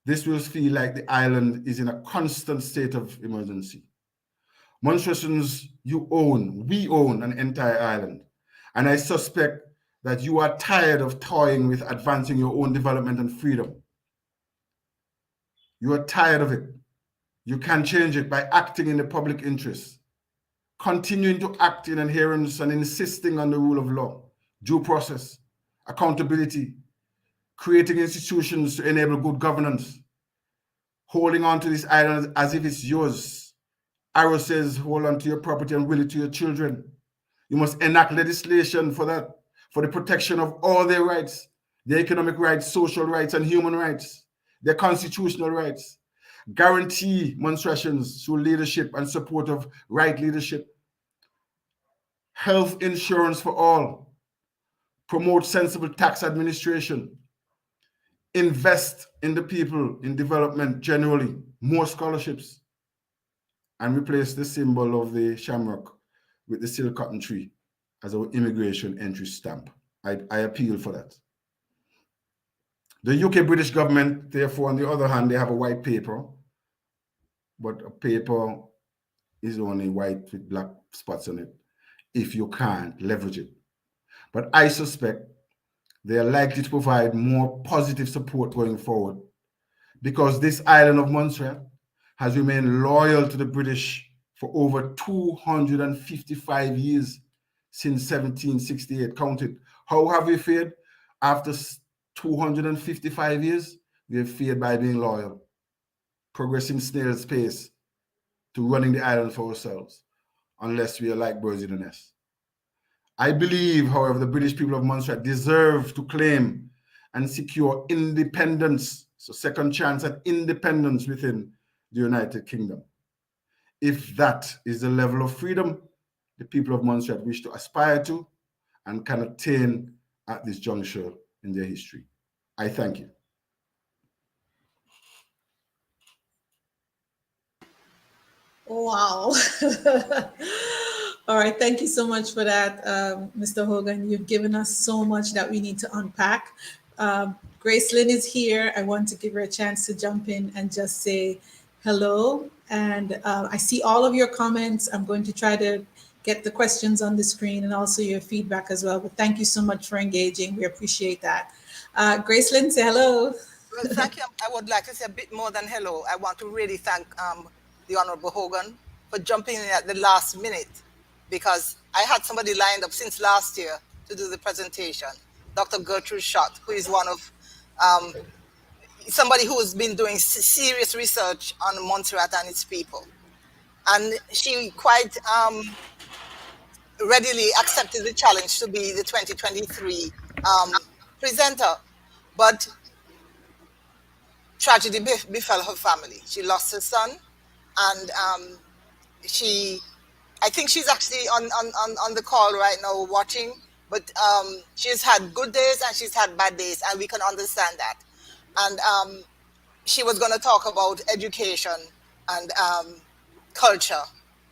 This will feel like the island is in a constant state of emergency. Montserratians, we own an entire island. And I suspect that you are tired of toying with advancing your own development and freedom. You are tired of it. You can change it by acting in the public interest, continuing to act in adherence and insisting on the rule of law, due process, accountability, creating institutions to enable good governance, holding on to this island as if it's yours. Arrow says, hold on to your property and will it to your children. You must enact legislation for that, for the protection of all their rights, their economic rights, social rights, and human rights, their constitutional rights. Guarantee Montserratians through leadership and support of right leadership. Health insurance for all. Promote sensible tax administration. Invest in the people, in development generally. More scholarships. And replace the symbol of the shamrock with the silk cotton tree as our immigration entry stamp. I appeal for that. The UK British government, therefore, on the other hand, they have a white paper, but a paper is only white with black spots on it if you can't leverage it. But I suspect they are likely to provide more positive support going forward because this island of Montserrat has remained loyal to the British for over 255 years since 1768. Counted. How have we fared? After 255 years, we have fared by being loyal, progressing snail's pace to running the island for ourselves, unless we are like birds in a nest. I believe, however, the British people of Montserrat deserve to claim and secure independence, so second chance at independence within the United Kingdom. If that is the level of freedom the people of Montserrat wish to aspire to and can attain at this juncture in their history. I thank you. Wow. All right. Thank you so much for that, Mr. Hogan. You've given us so much that we need to unpack. Gracelyn is here. I want to give her a chance to jump in and just say hello. And I see all of your comments. I'm going to try to get the questions on the screen and also your feedback as well. But thank you so much for engaging. We appreciate that. Gracelyn, say hello. Well, thank you. I would like to say a bit more than hello. I want to really thank the Honorable Hogan for jumping in at the last minute, because I had somebody lined up since last year to do the presentation, Dr. Gertrude Schott, who is one of somebody who has been doing serious research on Montserrat and its people. And she quite readily accepted the challenge to be the 2023 presenter. But tragedy befell her family. She lost her son, and I think she's actually on the call right now watching, but she's had good days and she's had bad days, and we can understand that. And she was going to talk about education and culture.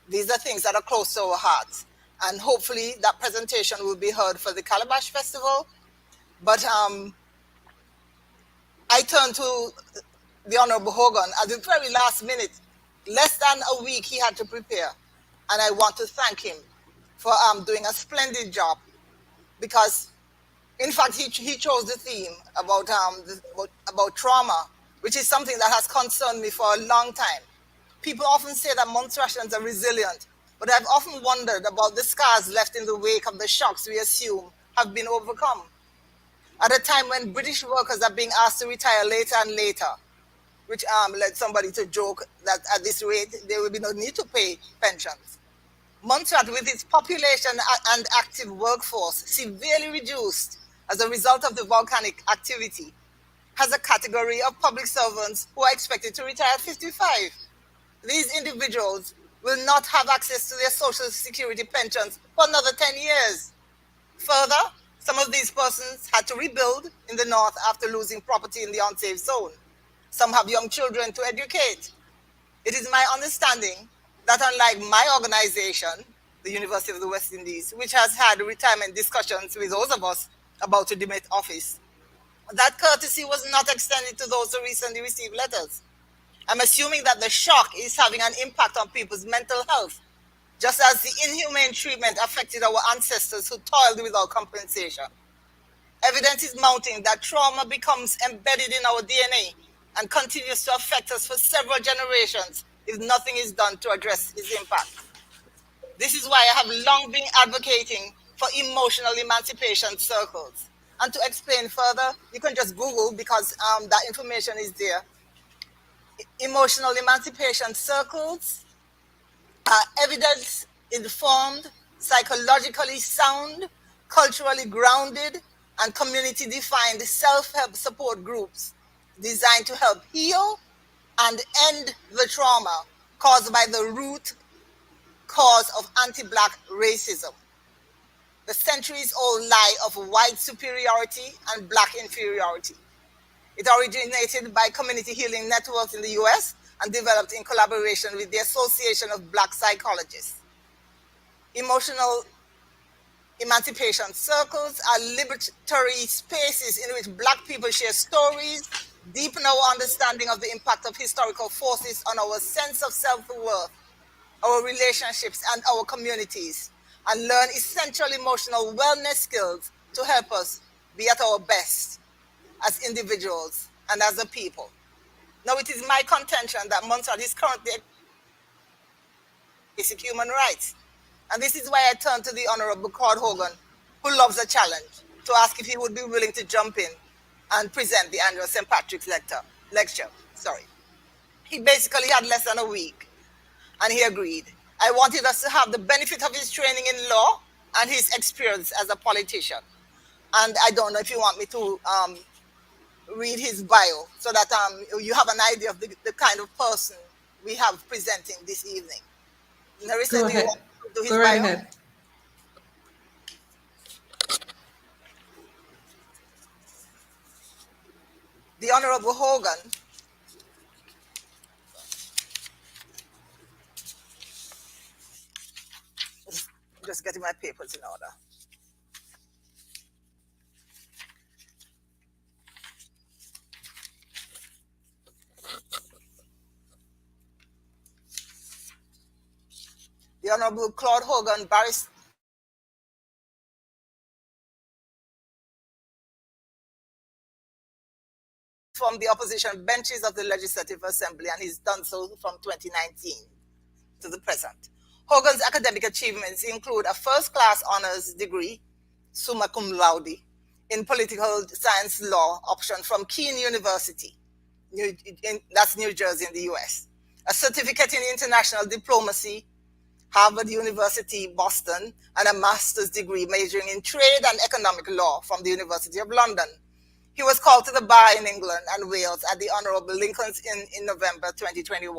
These are things that are close to our hearts, and hopefully that presentation will be heard for the Calabash Festival. But I turned to the Honorable Hogan at the very last minute. Less than a week he had to prepare. And I want to thank him for doing a splendid job, because, in fact, he chose the theme about trauma, which is something that has concerned me for a long time. People often say that Montserratians are resilient, but I've often wondered about the scars left in the wake of the shocks we assume have been overcome. At a time when British workers are being asked to retire later and later, which led somebody to joke that at this rate, there will be no need to pay pensions. Montserrat, with its population and active workforce severely reduced as a result of the volcanic activity, has a category of public servants who are expected to retire at 55. These individuals will not have access to their social security pensions for another 10 years. Further, some of these persons had to rebuild in the north after losing property in the unsafe zone. Some have young children to educate. It is my understanding that unlike my organization, the University of the West Indies, which has had retirement discussions with those of us about to demit office, that courtesy was not extended to those who recently received letters. I'm assuming that the shock is having an impact on people's mental health, just as the inhumane treatment affected our ancestors who toiled without compensation. Evidence is mounting that trauma becomes embedded in our DNA and continues to affect us for several generations if nothing is done to address its impact. This is why I have long been advocating for emotional emancipation circles. And to explain further, you can just Google because that information is there. Emotional emancipation circles are evidence-informed, psychologically sound, culturally grounded, and community-defined self-help support groups designed to help heal and end the trauma caused by the root cause of anti-Black racism, the centuries-old lie of white superiority and Black inferiority. It originated by community healing networks in the US and developed in collaboration with the Association of Black Psychologists. Emotional emancipation circles are liberatory spaces in which Black people share stories, deepen our understanding of the impact of historical forces on our sense of self-worth, our relationships, and our communities, and learn essential emotional wellness skills to help us be at our best as individuals and as a people. Now, it is my contention that Montserrat is currently basic human rights. And this is why I turn to the Honorable Claude Hogan, who loves a challenge, to ask if he would be willing to jump in and present the annual St. Patrick's lecture. He basically had less than a week, and he agreed. I wanted us to have the benefit of his training in law and his experience as a politician. And I don't know if you want me to read his bio so that you have an idea of the kind of person we have presenting this evening. Nerissa, Go ahead. You want to do his Go right bio? ahead. The Honorable Hogan just getting my papers in order. The Honorable Claude Hogan, barrister from the opposition benches of the Legislative Assembly, and he's done so from 2019 to the present. Hogan's academic achievements include a first-class honors degree, summa cum laude, in political science law option from Keene University, that's New Jersey in the US, a certificate in international diplomacy, Harvard University, Boston, and a master's degree majoring in trade and economic law from the University of London. He was called to the bar in England and Wales at the Honorable Lincoln's Inn in November 2021.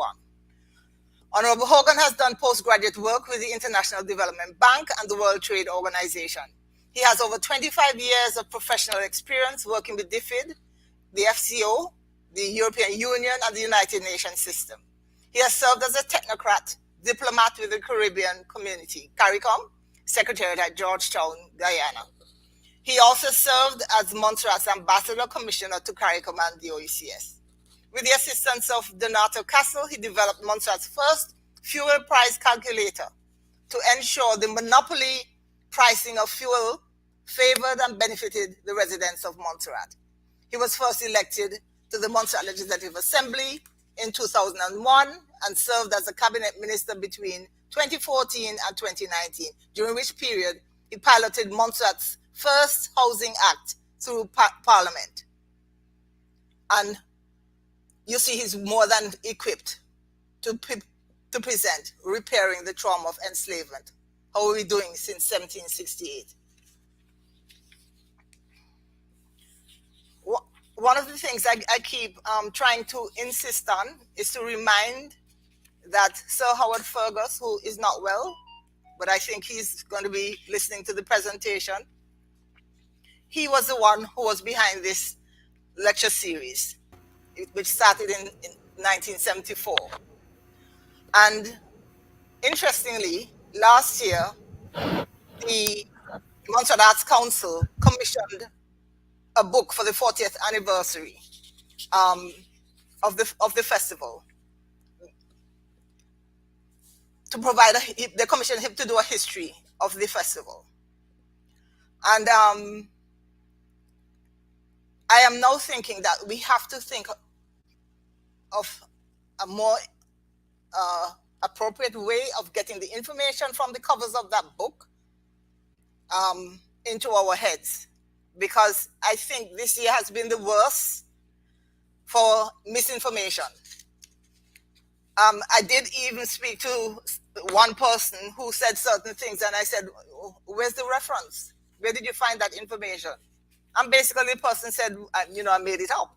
Honorable Hogan has done postgraduate work with the International Development Bank and the World Trade Organization. He has over 25 years of professional experience working with DFID, the FCO, the European Union, and the United Nations system. He has served as a technocrat, diplomat with the Caribbean Community, CARICOM, Secretariat at Georgetown, Guyana. He also served as Montserrat's Ambassador Commissioner to CARICOM and the OECS. With the assistance of Donato Castle, he developed Montserrat's first fuel price calculator to ensure the monopoly pricing of fuel favored and benefited the residents of Montserrat. He was first elected to the Montserrat Legislative Assembly in 2001 and served as a cabinet minister between 2014 and 2019, during which period he piloted Montserrat's first Housing Act through Parliament. And you see, he's more than equipped to present repairing the trauma of enslavement. How are we doing since 1768? One of the things I keep trying to insist on is to remind that Sir Howard Fergus, who is not well, but I think he's going to be listening to the presentation, he was the one who was behind this lecture series. which started in 1974. And interestingly, last year, the Montreal Arts Council commissioned a book for the 40th anniversary of the festival, to provide they commissioned him to do a history of the festival. And I am now thinking that we have to think of a more appropriate way of getting the information from the covers of that book into our heads, because I think this year has been the worst for misinformation. I did even speak to one person who said certain things, and I said, where's the reference? Where did you find that information? And basically the person said, I made it up,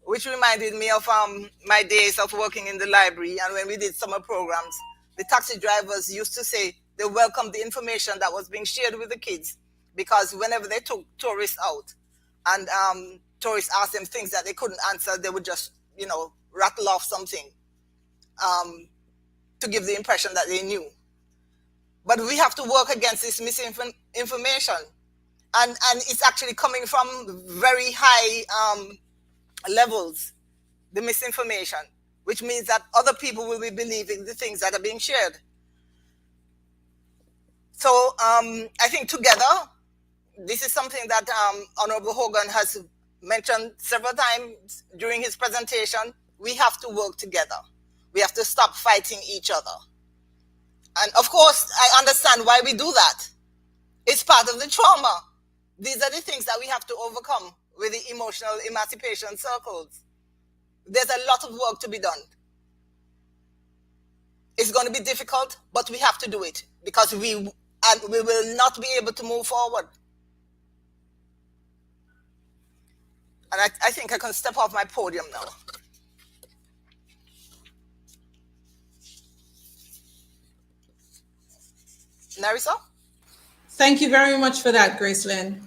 which reminded me of my days of working in the library. And when we did summer programs, the taxi drivers used to say they welcomed the information that was being shared with the kids, because whenever they took tourists out and tourists asked them things that they couldn't answer, they would just, rattle off something to give the impression that they knew. But we have to work against this misinformation. And it's actually coming from very high levels, the misinformation, which means that other people will be believing the things that are being shared. So I think together, this is something that Honorable Hogan has mentioned several times during his presentation. We have to work together. We have to stop fighting each other. And of course, I understand why we do that. It's part of the trauma. These are the things that we have to overcome with the emotional emancipation circles. There's a lot of work to be done. It's going to be difficult, but we have to do it, because we will not be able to move forward. And I think I can step off my podium now. Nerissa? Thank you very much for that, Gracelyn.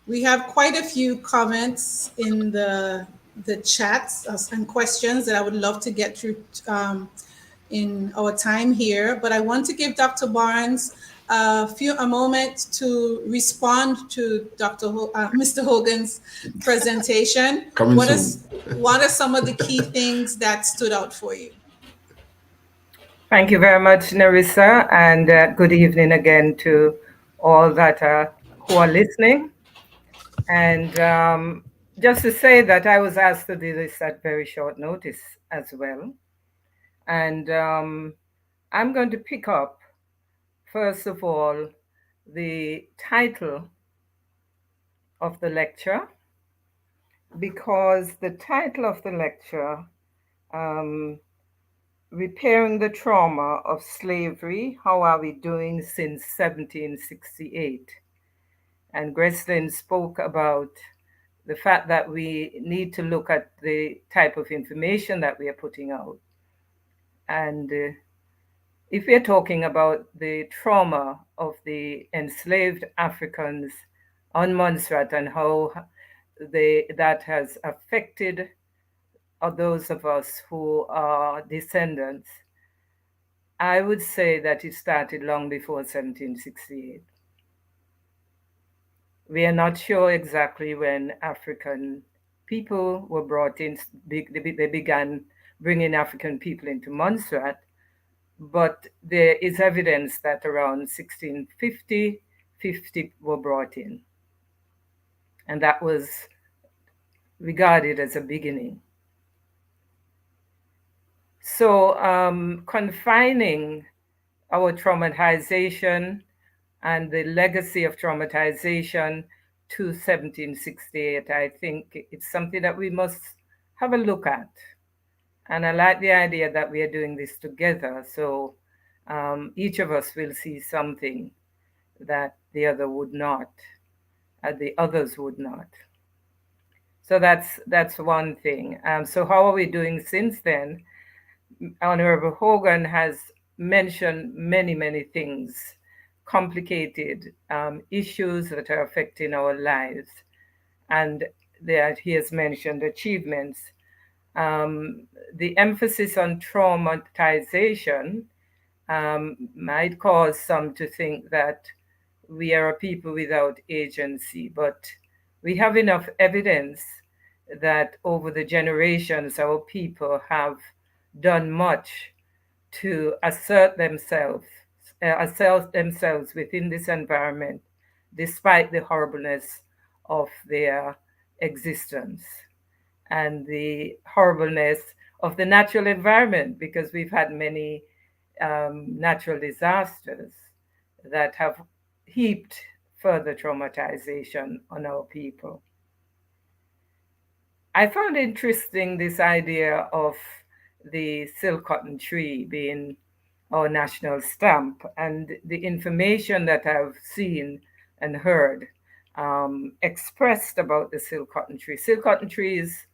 We have quite a few comments in the chats and questions that I would love to get through in our time here, but I want to give Dr. Barnes a moment to respond to Mr. Hogan's presentation. What are some of the key things that stood out for you? Thank you very much, Nerissa, and good evening again to all that who are listening. And just to say that I was asked to do this at very short notice as well. And I'm going to pick up, first of all, the title of the lecture, because the title of the lecture, Repairing the Trauma of Slavery, How Are We Doing Since 1768? And Gracelyn spoke about the fact that we need to look at the type of information that we are putting out. And if we're talking about the trauma of the enslaved Africans on Montserrat and how that has affected those of us who are descendants, I would say that it started long before 1768. We are not sure exactly when African people were brought in. They began bringing African people into Montserrat, but there is evidence that around 1650, 50 were brought in. And that was regarded as a beginning. So confining our traumatization and the legacy of traumatization to 1768, I think it's something that we must have a look at. And I like the idea that we are doing this together. So each of us will see something that the other would not, the others would not. So that's one thing. So how are we doing since then? Honorable Hogan has mentioned many, many things, complicated issues that are affecting our lives. And that he has mentioned achievements. the emphasis on traumatization might cause some to think that we are a people without agency, but we have enough evidence that over the generations, our people have done much to assert themselves within this environment, despite the horribleness of their existence and the horribleness of the natural environment, because we've had many natural disasters that have heaped further traumatization on our people. I found interesting this idea of the silk cotton tree being our national stamp, and the information that I've seen and heard expressed about the silk cotton tree. Silk cotton trees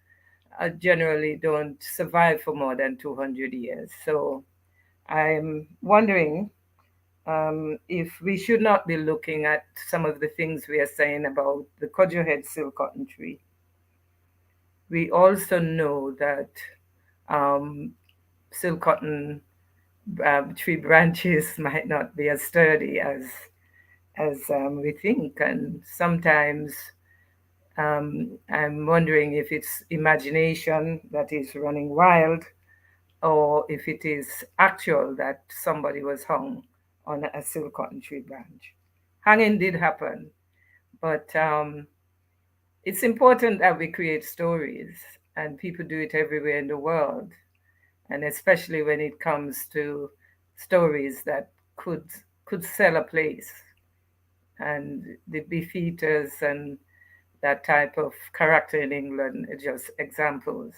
generally don't survive for more than 200 years. So I'm wondering if we should not be looking at some of the things we are saying about the cudgel-head silk cotton tree. We also know that silk cotton tree branches might not be as sturdy as we think, and sometimes I'm wondering if it's imagination that is running wild, or if it is actual that somebody was hung on a silk cotton tree branch. Hanging did happen, but it's important that we create stories, and people do it everywhere in the world, and especially when it comes to stories that could sell a place. And the Beefeaters and that type of character in England are just examples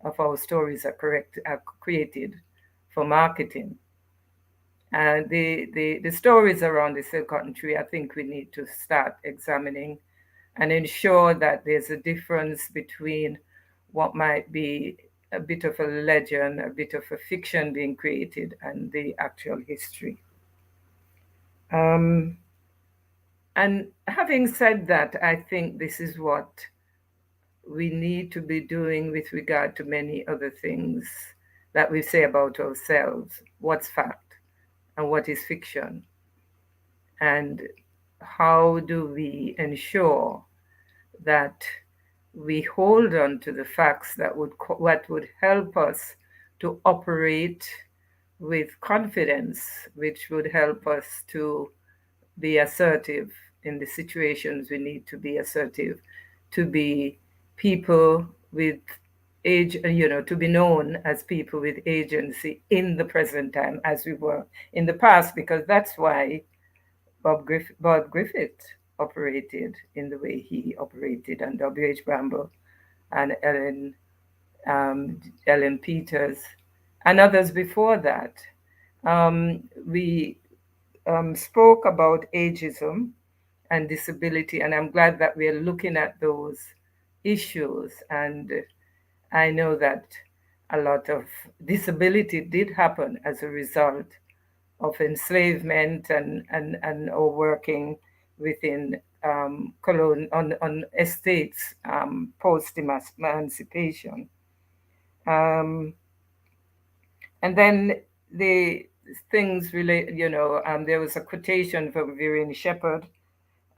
of how stories are created for marketing. And the stories around the silk cotton tree, I think we need to start examining and ensure that there's a difference between what might be a bit of a legend, a bit of a fiction being created, and the actual history. And having said that, I think this is what we need to be doing with regard to many other things that we say about ourselves. What's fact and what is fiction? And how do we ensure that we hold on to the facts that would help us to operate with confidence, which would help us to be assertive in the situations we need to be assertive, to be people with age, to be known as people with agency in the present time as we were in the past, because that's why Bob Griffith operated in the way he operated, and W.H. Bramble and Ellen Peters and others before that. We spoke about ageism and disability, and I'm glad that we're looking at those issues. And I know that a lot of disability did happen as a result of enslavement and or working within on estates post emancipation. And then the things relate, there was a quotation from Vivian Shepherd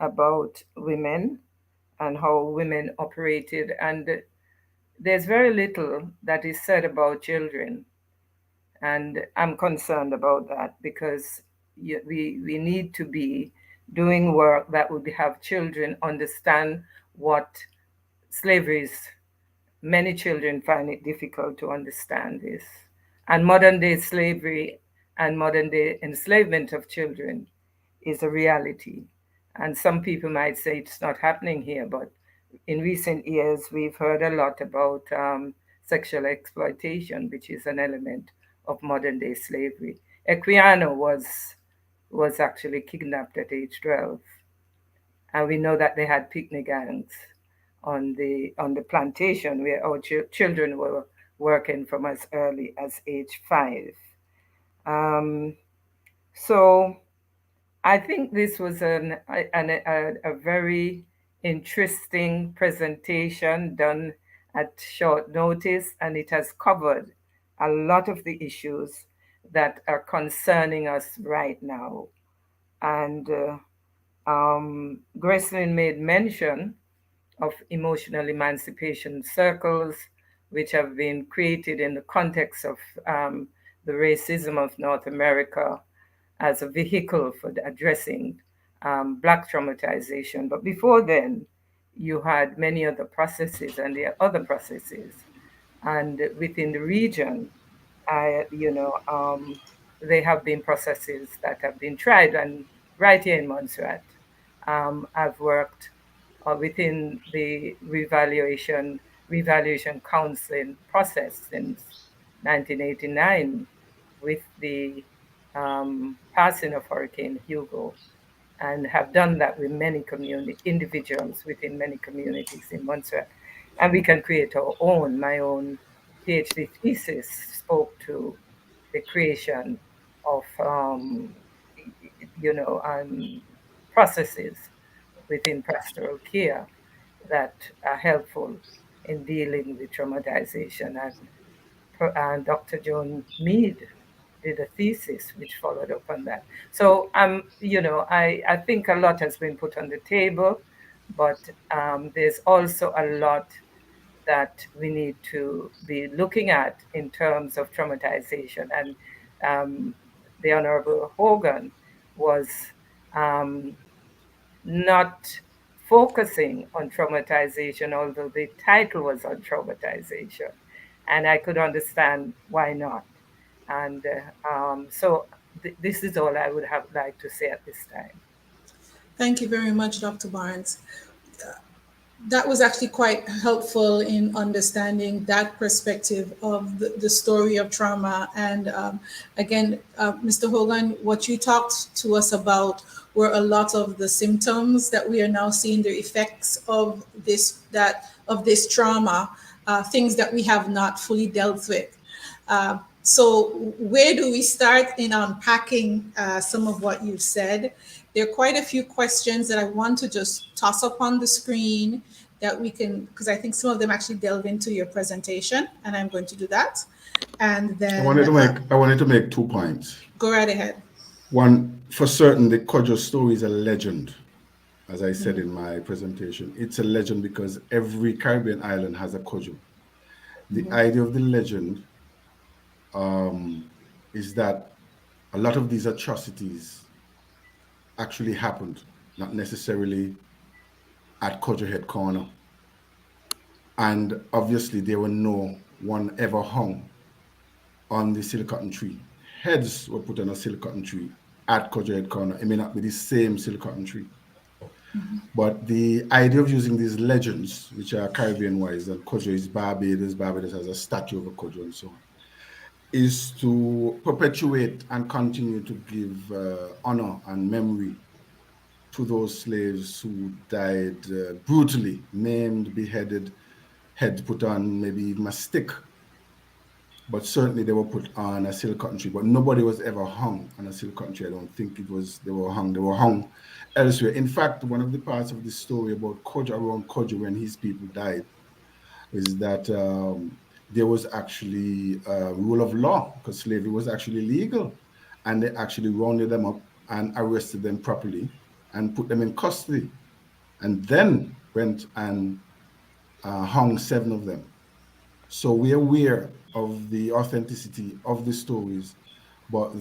about women and how women operated, and there's very little that is said about children. And I'm concerned about that, because we need to be doing work that would have children understand what slavery is. Many children find it difficult to understand this. And modern day slavery and modern day enslavement of children is a reality. And some people might say it's not happening here, but in recent years, we've heard a lot about sexual exploitation, which is an element of modern day slavery. Equiano was actually kidnapped at age 12. And we know that they had picnic gangs on the plantation where our children were working from as early as age 5. So I think this was a very interesting presentation done at short notice, and it has covered a lot of the issues that are concerning us right now. And Gracelyn made mention of emotional emancipation circles, which have been created in the context of the racism of North America as a vehicle for addressing Black traumatization. But before then, you had many other processes and there are other processes. And within the region, there have been processes that have been tried. And right here in Montserrat, I've worked within the revaluation counseling process since 1989 with the passing of Hurricane Hugo, and have done that with many individuals within many communities in Montserrat. And we can create our own. My own PhD thesis spoke to the creation of, processes within pastoral care that are helpful in dealing with traumatization. And Dr. Joan Mead did a thesis which followed up on that. So I think a lot has been put on the table, but there's also a lot that we need to be looking at in terms of traumatization. And the Honorable Hogan was not focusing on traumatization, although the title was on traumatization. And I could understand why not. And this is all I would have liked to say at this time. Thank you very much, Dr. Barnes. That was actually quite helpful in understanding that perspective of the story of trauma. And again, Mr. Hogan, what you talked to us about were a lot of the symptoms that we are now seeing the effects of this trauma, things that we have not fully dealt with. So where do we start in unpacking some of what you've said? There are quite a few questions that I want to just toss up on the screen that we can, because I think some of them actually delve into your presentation, and I'm going to do that. And then I wanted to make 2 points. Go right ahead. One, for certain, the Kojo story is a legend. As I said in my presentation, it's a legend because every Caribbean island has a Kojo. The idea of the legend is that a lot of these atrocities actually happened, not necessarily at Kojo Head Corner. And obviously there were no one ever hung on the silicotton tree. Heads were put on a silicotton tree at Kojo Head Corner. It may not be the same silicotton tree. But the idea of using these legends, which are Caribbean-wise, and Kojo is Barbados has a statue of a Kojo and so on, is to perpetuate and continue to give honor and memory to those slaves who died brutally, maimed, beheaded, head put on maybe even a stick. But certainly they were put on a silicotton tree, but nobody was ever hung on a silicotton tree. I don't think they were hung elsewhere. In fact, one of the parts of the story about Kojo, around Kojo when his people died, is that there was actually a rule of law because slavery was actually legal. And they actually rounded them up and arrested them properly and put them in custody. And then went and hung 7 of them. So we're aware of the authenticity of the stories, but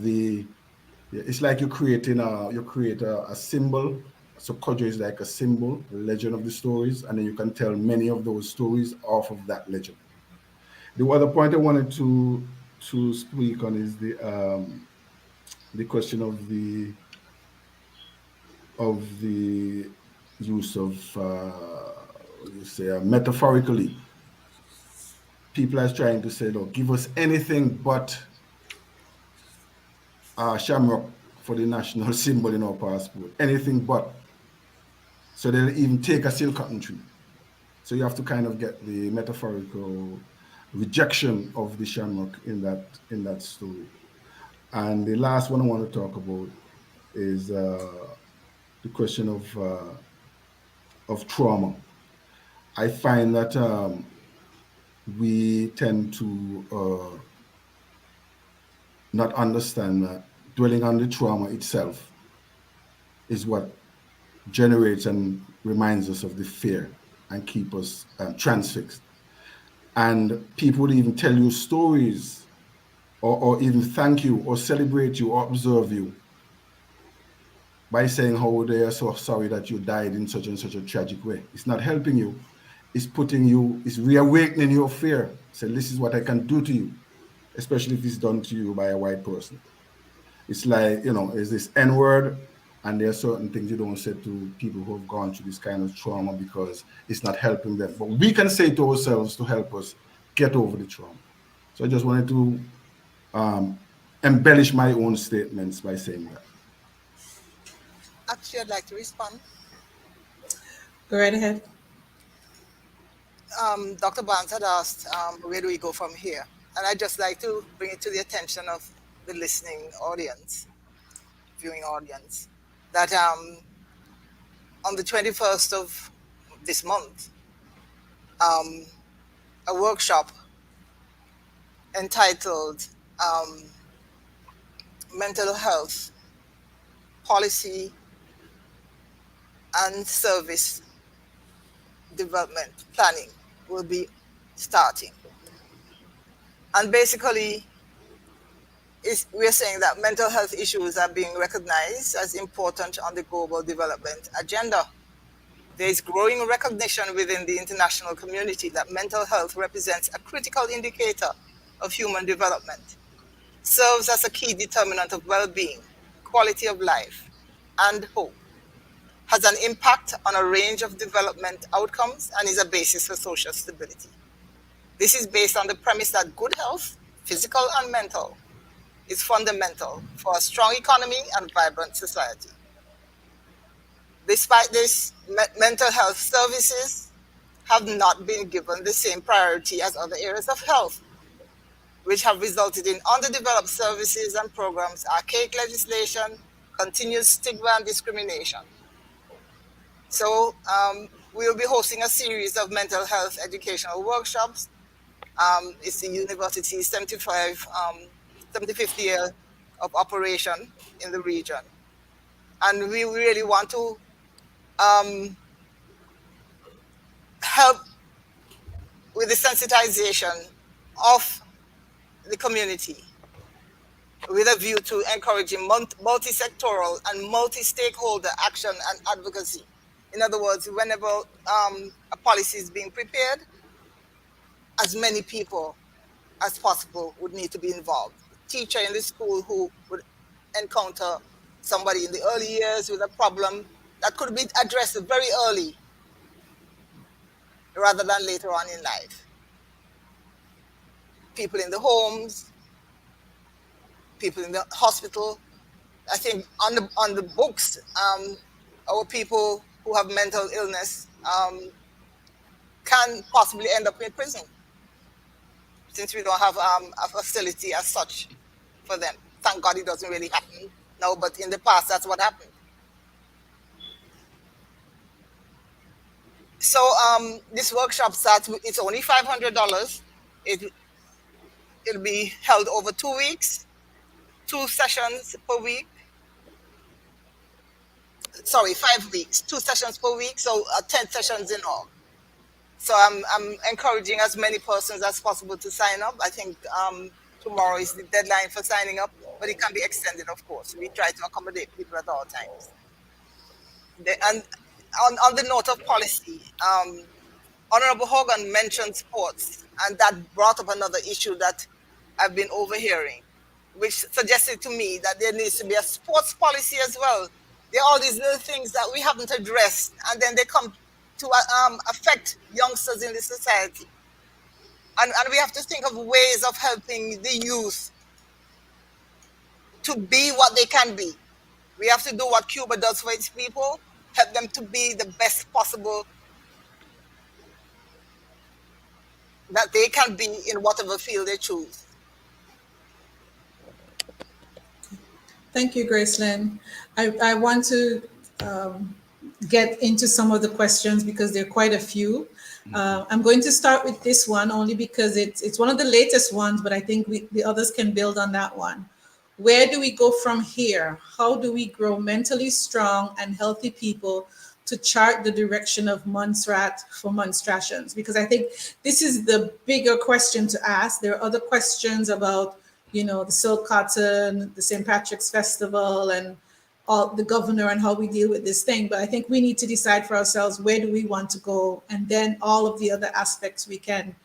it's like you create a symbol. So Kojo is like a symbol, a legend of the stories, and then you can tell many of those stories off of that legend. The other point I wanted to speak on is the question of the use of metaphorically. People are trying to say, look, give us anything but shamrock for the national symbol in our passport. Anything but. So they'll even take a silk cotton tree. So you have to kind of get the metaphorical rejection of the shamrock in that story. And the last one I want to talk about is the question of trauma. I find that we tend to not understand that dwelling on the trauma itself is what generates and reminds us of the fear and keep us transfixed. And people would even tell you stories or even thank you or celebrate you or observe you by saying how they are so sorry that you died in such and such a tragic way. It's not helping you. It's putting you, it's reawakening your fear. Say, this is what I can do to you, especially if it's done to you by a white person. It's like, is this N word, and there are certain things you don't say to people who have gone through this kind of trauma because it's not helping them. But we can say to ourselves to help us get over the trauma. So I just wanted to embellish my own statements by saying that. Actually, I'd like to respond. Go right ahead. Dr. Barnes had asked, where do we go from here? And I'd just like to bring it to the attention of the listening audience, viewing audience, that on the 21st of this month, a workshop entitled Mental Health Policy and Service Development Planning will be starting. And basically, we're saying that mental health issues are being recognized as important on the global development agenda. There is growing recognition within the international community that mental health represents a critical indicator of human development, serves as a key determinant of well-being, quality of life, and hope, has an impact on a range of development outcomes, and is a basis for social stability. This is based on the premise that good health, physical and mental, is fundamental for a strong economy and vibrant society. Despite this, mental health services have not been given the same priority as other areas of health, which have resulted in underdeveloped services and programs, archaic legislation, continued stigma and discrimination. So we'll be hosting a series of mental health educational workshops. It's the university's 75th year of operation in the region. And we really want to help with the sensitization of the community with a view to encouraging multi-sectoral and multi-stakeholder action and advocacy. In other words, whenever a policy is being prepared, as many people as possible would need to be involved. A teacher in the school who would encounter somebody in the early years with a problem that could be addressed very early rather than later on in life. People in the homes, people in the hospital. I think on the books, our people who have mental illness can possibly end up in prison, since we don't have a facility as such for them. Thank God it doesn't really happen now, but in the past, that's what happened. So this workshop starts, it's only $500. It'll be held over 2 weeks, 2 sessions per week. Sorry, 5 weeks, 2 sessions per week, so 10 sessions in all. So I'm encouraging as many persons as possible to sign up. I think tomorrow is the deadline for signing up, but it can be extended, of course. We try to accommodate people at all times. And on the note of policy, Honorable Hogan mentioned sports, and that brought up another issue that I've been overhearing, which suggested to me that there needs to be a sports policy as well. There are all these little things that we haven't addressed, and then they come to affect youngsters in the society. And we have to think of ways of helping the youth to be what they can be. We have to do what Cuba does for its people, help them to be the best possible that they can be in whatever field they choose. Thank you, Gracelyn. I want to get into some of the questions because there are quite a few. I'm going to start with this one only because it's one of the latest ones, but I think the others can build on that one. Where do we go from here? How do we grow mentally strong and healthy people to chart the direction of Montserrat for Monstrations? Because I think this is the bigger question to ask. There are other questions about, the silk cotton, the St. Patrick's Festival, and all the governor and how we deal with this thing. But I think we need to decide for ourselves, where do we want to go, and then all of the other aspects we can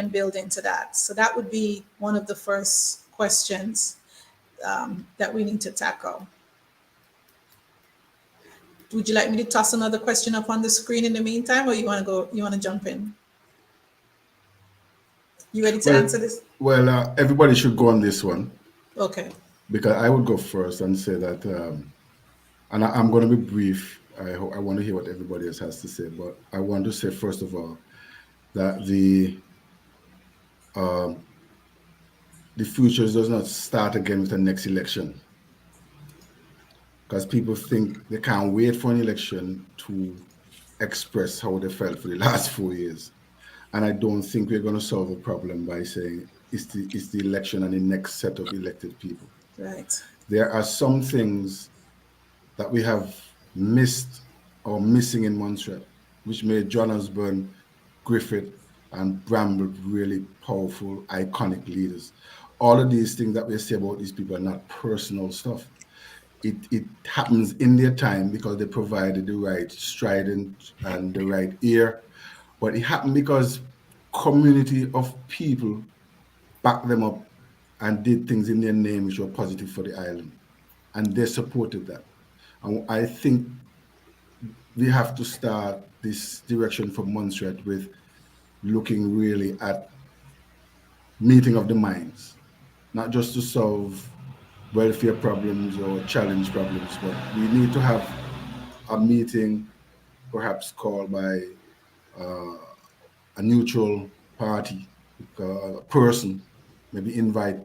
build into that. So that would be one of the first questions that we need to tackle. Would you like me to toss another question up on the screen in the meantime, or you want to go? You want to jump in? You ready to answer this? Well, everybody should go on this one. Okay. Because I would go first and say that, and I'm going to be brief. I want to hear what everybody else has to say, but I want to say first of all that the future does not start again with the next election, because people think they can't wait for an election to express how they felt for the last 4 years. And I don't think we're going to solve the problem by saying it's the election and the next set of elected people. Right. There are some things that we have missed or missing in Montserrat, which made John Osborne, Griffith, and Bramble really powerful, iconic leaders. All of these things that we say about these people are not personal stuff. It happens in their time because they provided the right strident and the right ear, but it happened because community of people backed them up and did things in their name which were positive for the island, and they supported that. And I think we have to start this direction for Montserrat with looking really at meeting of the minds, not just to solve welfare problems or challenge problems, but we need to have a meeting perhaps called by a neutral party, person, maybe invite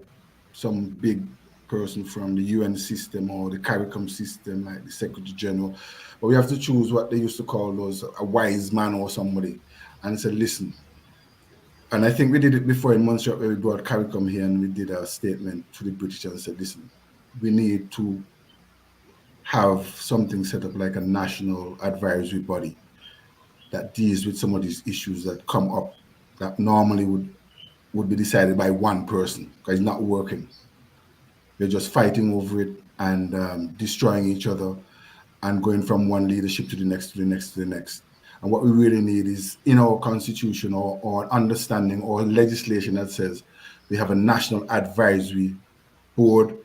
some big person from the UN system or the CARICOM system, like the Secretary General. But we have to choose what they used to call those, a wise man or somebody, and say, listen. And I think we did it before in Montserrat, where we brought CARICOM here and we did a statement to the British and said, listen, we need to have something set up like a national advisory body that deals with some of these issues that come up that normally would be decided by one person, because it's not working. They're just fighting over it and destroying each other and going from one leadership to the next, to the next, to the next. And what we really need is in our constitution or understanding or legislation that says we have a national advisory board,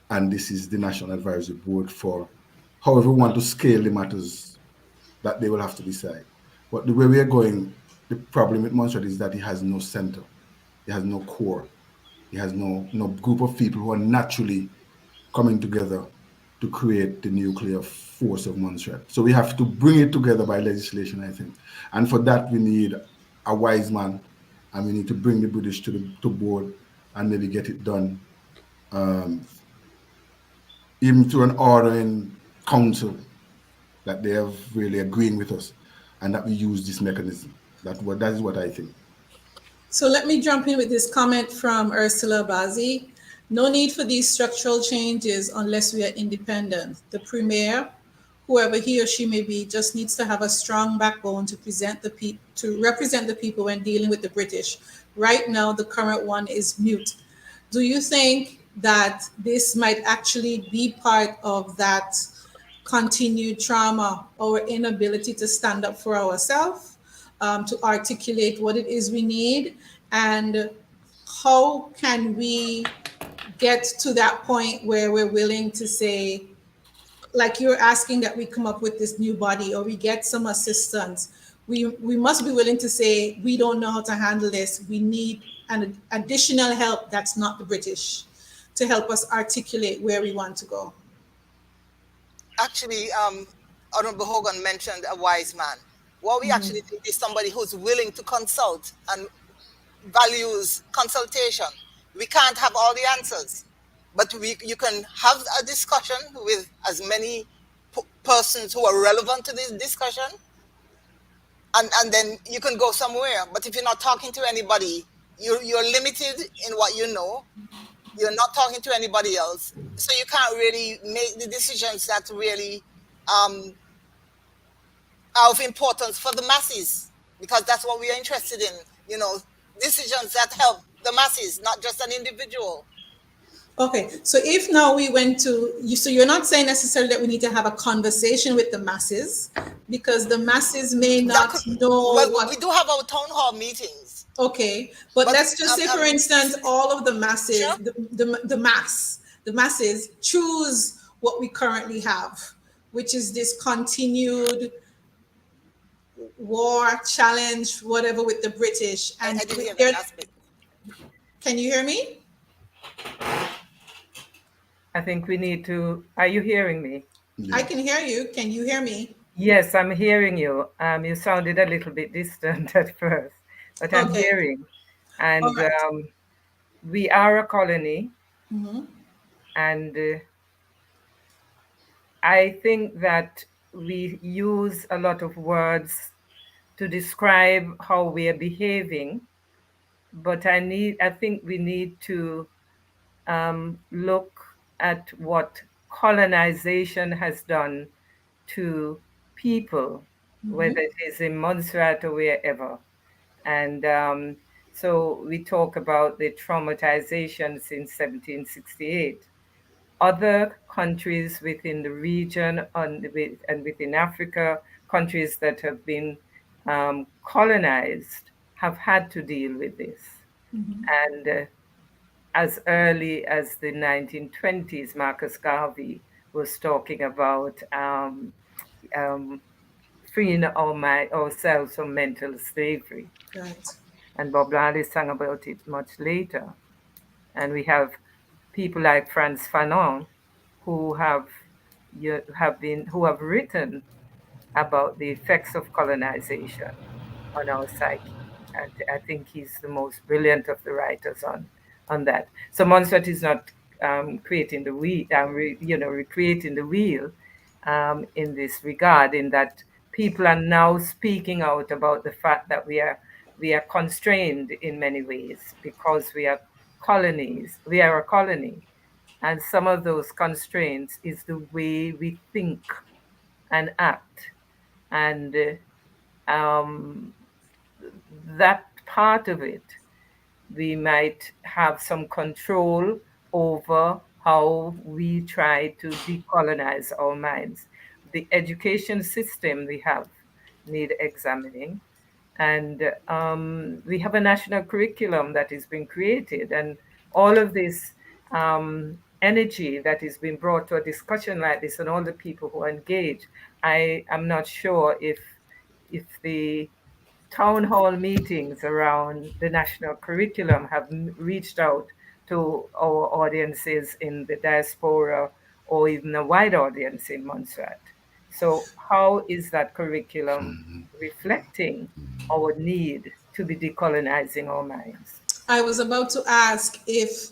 and this is the national advisory board for however we want to scale the matters that they will have to decide. But the way we are going, the problem with Montserrat is that it has no center, it has no core, it has no group of people who are naturally coming together to create the nuclear force of Montserrat. So we have to bring it together by legislation, I think. And for that, we need a wise man, and we need to bring the British to board and maybe get it done, even through an ordering council, that they have really agreeing with us and that we use this mechanism. That is what I think. So let me jump in with this comment from Ursula Bazi. No need for these structural changes unless we are independent. The premier, whoever he or she may be, just needs to have a strong backbone to represent the people when dealing with the British. Right now, the current one is mute. Do you think that this might actually be part of that continued trauma, our inability to stand up for ourselves, to articulate what it is we need, and how can we get to that point where we're willing to say, like you're asking, that we come up with this new body or we get some assistance? We must be willing to say, we don't know how to handle this. We need an additional help that's not the British to help us articulate where we want to go. Actually, Honorable Hogan mentioned a wise man. What we actually need is somebody who's willing to consult and values consultation. We can't have all the answers, but you can have a discussion with as many persons who are relevant to this discussion and then you can go somewhere. But if you're not talking to anybody, you're limited in what you know. You're not talking to anybody else, so you can't really make the decisions that really are of importance for the masses, because that's what we are interested in. Decisions that help the masses, not just an individual. Okay, so if now we went to you, so you're not saying necessarily that we need to have a conversation with the masses, because the masses may That not could, know well, we what. do have our town hall meetings, Okay, but but let's just say, for instance, all of the masses, sure. the masses choose what we currently have, which is this continued war challenge, whatever, with the British, I and didn't hear that they're. last bit. Can you hear me? I think we need to. Are you hearing me? I can hear you. Can you hear me? Yes, I'm hearing you. You sounded a little bit distant at first, but I'm Okay. hearing. All And right. we are a colony, Mm-hmm. and I think that we use a lot of words to describe how we are behaving, but I think we need to look at what colonization has done to people, Mm-hmm. whether it is in Montserrat or wherever. And so we talk about the traumatization since 1768. Other countries within the region and within Africa, countries that have been colonized, have had to deal with this. Mm-hmm. And as early as the 1920s, Marcus Garvey was talking about freeing ourselves from mental slavery. Right. And Bob Marley sang about it much later. And we have people like Frantz Fanon who who have written about the effects of colonization on our psyche. And I think he's the most brilliant of the writers on that. So Montserrat is not creating the wheel, recreating the wheel in this regard. In that people are now speaking out about the fact that we are constrained in many ways because we are colonies. We are a colony, and some of those constraints is the way we think and act, and that part of it, we might have some control over how we try to decolonize our minds. The education system we have need examining, and we have a national curriculum that is being created, and all of this energy that is being brought to a discussion like this, and all the people who are engaged. I am not sure if the town hall meetings around the national curriculum have reached out to our audiences in the diaspora or even a wide audience in Montserrat. So how is that curriculum reflecting our need to be decolonizing our minds? I was about to ask if,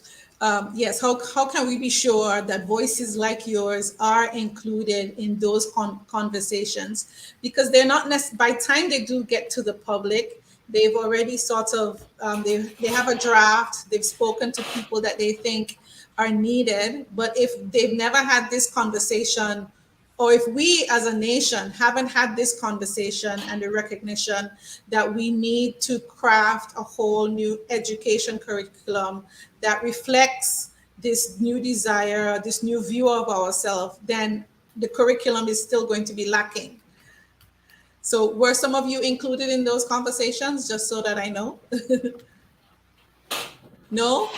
yes, how can we be sure that voices like yours are included in those conversations? Because they're not by the time they do get to the public, they've already sort of, they have a draft, they've spoken to people that they think are needed. But if they've never had this conversation, or if we as a nation haven't had this conversation and the recognition that we need to craft a whole new education curriculum that reflects this new desire, this new view of ourselves, then the curriculum is still going to be lacking. So were some of you included in those conversations, just so that I know? No?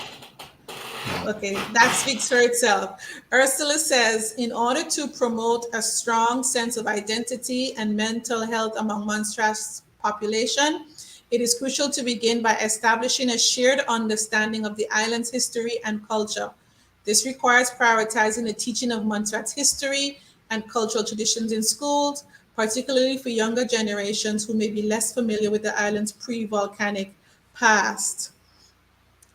Okay, that speaks for itself. Ursula says, in order to promote a strong sense of identity and mental health among Montserrat's population, it is crucial to begin by establishing a shared understanding of the island's history and culture. This requires prioritizing the teaching of Montserrat's history and cultural traditions in schools, particularly for younger generations who may be less familiar with the island's pre-volcanic past.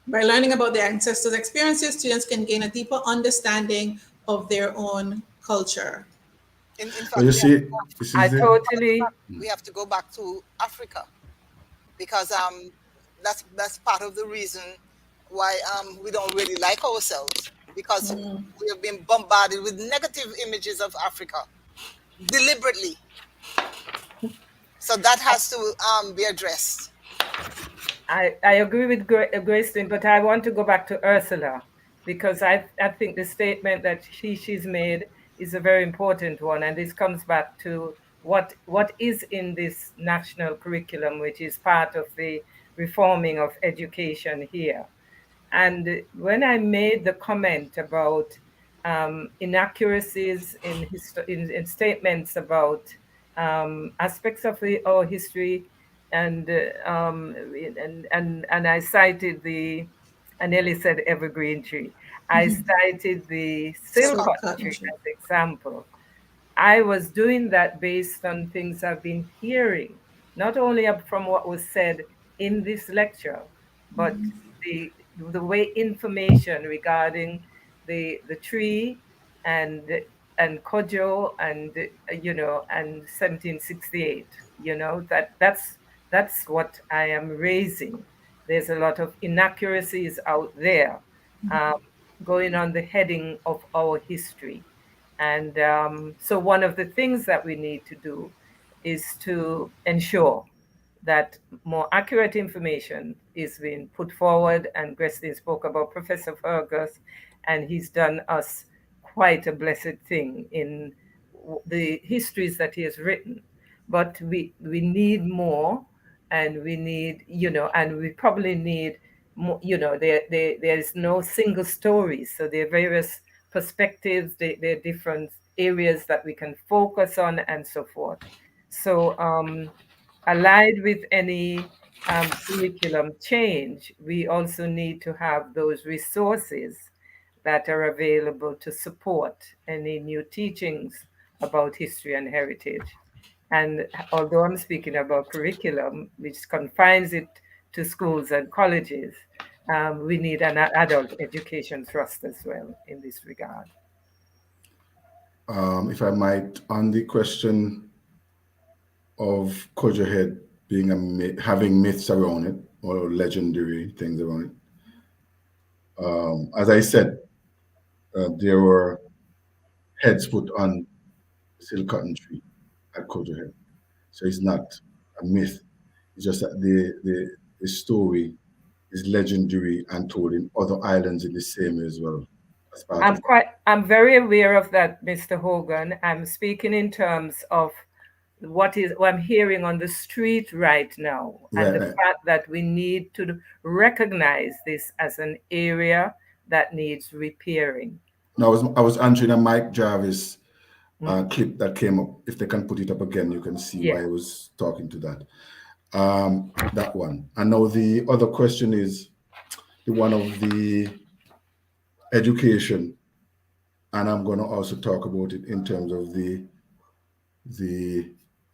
By learning about their ancestors' experiences, students can gain a deeper understanding of their own culture. In But fact, you see, this I is it. totally, we have to go back to Africa because that's part of the reason why we don't really like ourselves because we have been bombarded with negative images of Africa deliberately. So that has to be addressed. I agree with Gracelyn, but I want to go back to Ursula because I think the statement that she's made is a very important one, and this comes back to what is in this national curriculum, which is part of the reforming of education here. And when I made the comment about inaccuracies in statements about aspects of our history, and, and I cited I nearly said evergreen tree. I cited the Silk silkcott cotton tree tree. as example. I was doing that based on things I've been hearing, not only from what was said in this lecture, but the way information regarding the tree and and Kojo and and 1768, that's what I am raising. There's a lot of inaccuracies out there, um, going on the heading of our history. And so, one of the things that we need to do is to ensure that more accurate information is being put forward. And Gressley spoke about Professor Fergus, and he's done us quite a blessed thing in the histories that he has written. But we need more, and we need, and we probably need more, there is no single story. So there are various perspectives, there are different areas that we can focus on, and so forth. So, allied with any curriculum change, we also need to have those resources that are available to support any new teachings about history and heritage. And although I'm speaking about curriculum, which confines it to schools and colleges, we need an adult education thrust as well in this regard. If I might, on the question of Kojo Head being having myths around it or legendary things around it, as I said, there were heads put on silk cotton tree at Kojo Head, so it's not a myth. It's just that the story is legendary and told in other islands in the same way as well as part of. I'm very aware of that, Mr. Hogan. I'm speaking in terms of what I'm hearing on the street right now, and Right, the right. fact that we need to recognize this as an area that needs repairing. Now I was answering a Mike Jarvis clip that came up. If they can put it up again, you can see why Yeah. I was talking to that. That one. And now the other question is the one of the education, and I'm going to also talk about it in terms of the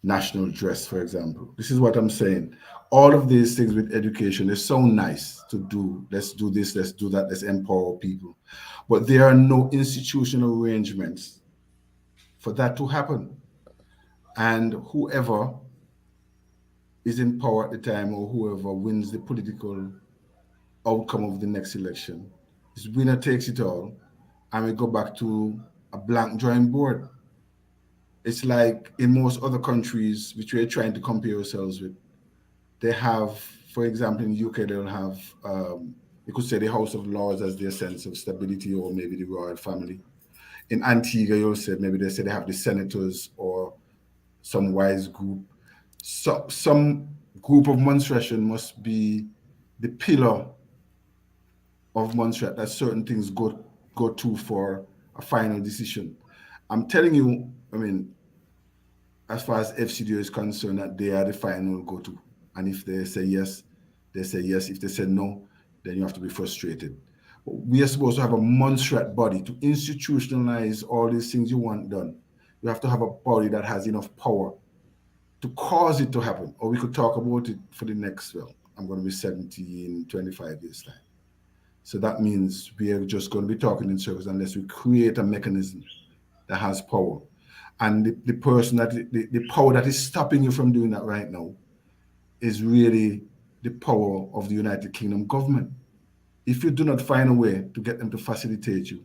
national dress, for example. This is what I'm saying. All of these things with education is so nice to do. Let's do this, let's do that, let's empower people. But there are no institutional arrangements for that to happen. And whoever is in power at the time or whoever wins the political outcome of the next election is winner takes it all. And we go back to a blank drawing board. It's like in most other countries which we're trying to compare ourselves with, they have, for example, in the UK, they'll have, you could say the House of Lords as their sense of stability, or maybe the royal family. In Antigua, you'll say maybe they say they have the senators or some wise group. So, some group of Montserratian must be the pillar of Montserrat that certain things go to for a final decision. I'm telling you, I mean, as far as FCDO is concerned, that they are the final go-to. And if they say yes, they say yes. If they say no, then you have to be frustrated. But we are supposed to have a Montserrat body to institutionalize all these things you want done. You have to have a body that has enough power to cause it to happen. Or we could talk about it for the next, well, I'm going to be 70 in 25 years' time. So that means we are just going to be talking in circles unless we create a mechanism that has power. And the person that the power that is stopping you from doing that right now is really the power of the United Kingdom government. If you do not find a way to get them to facilitate you,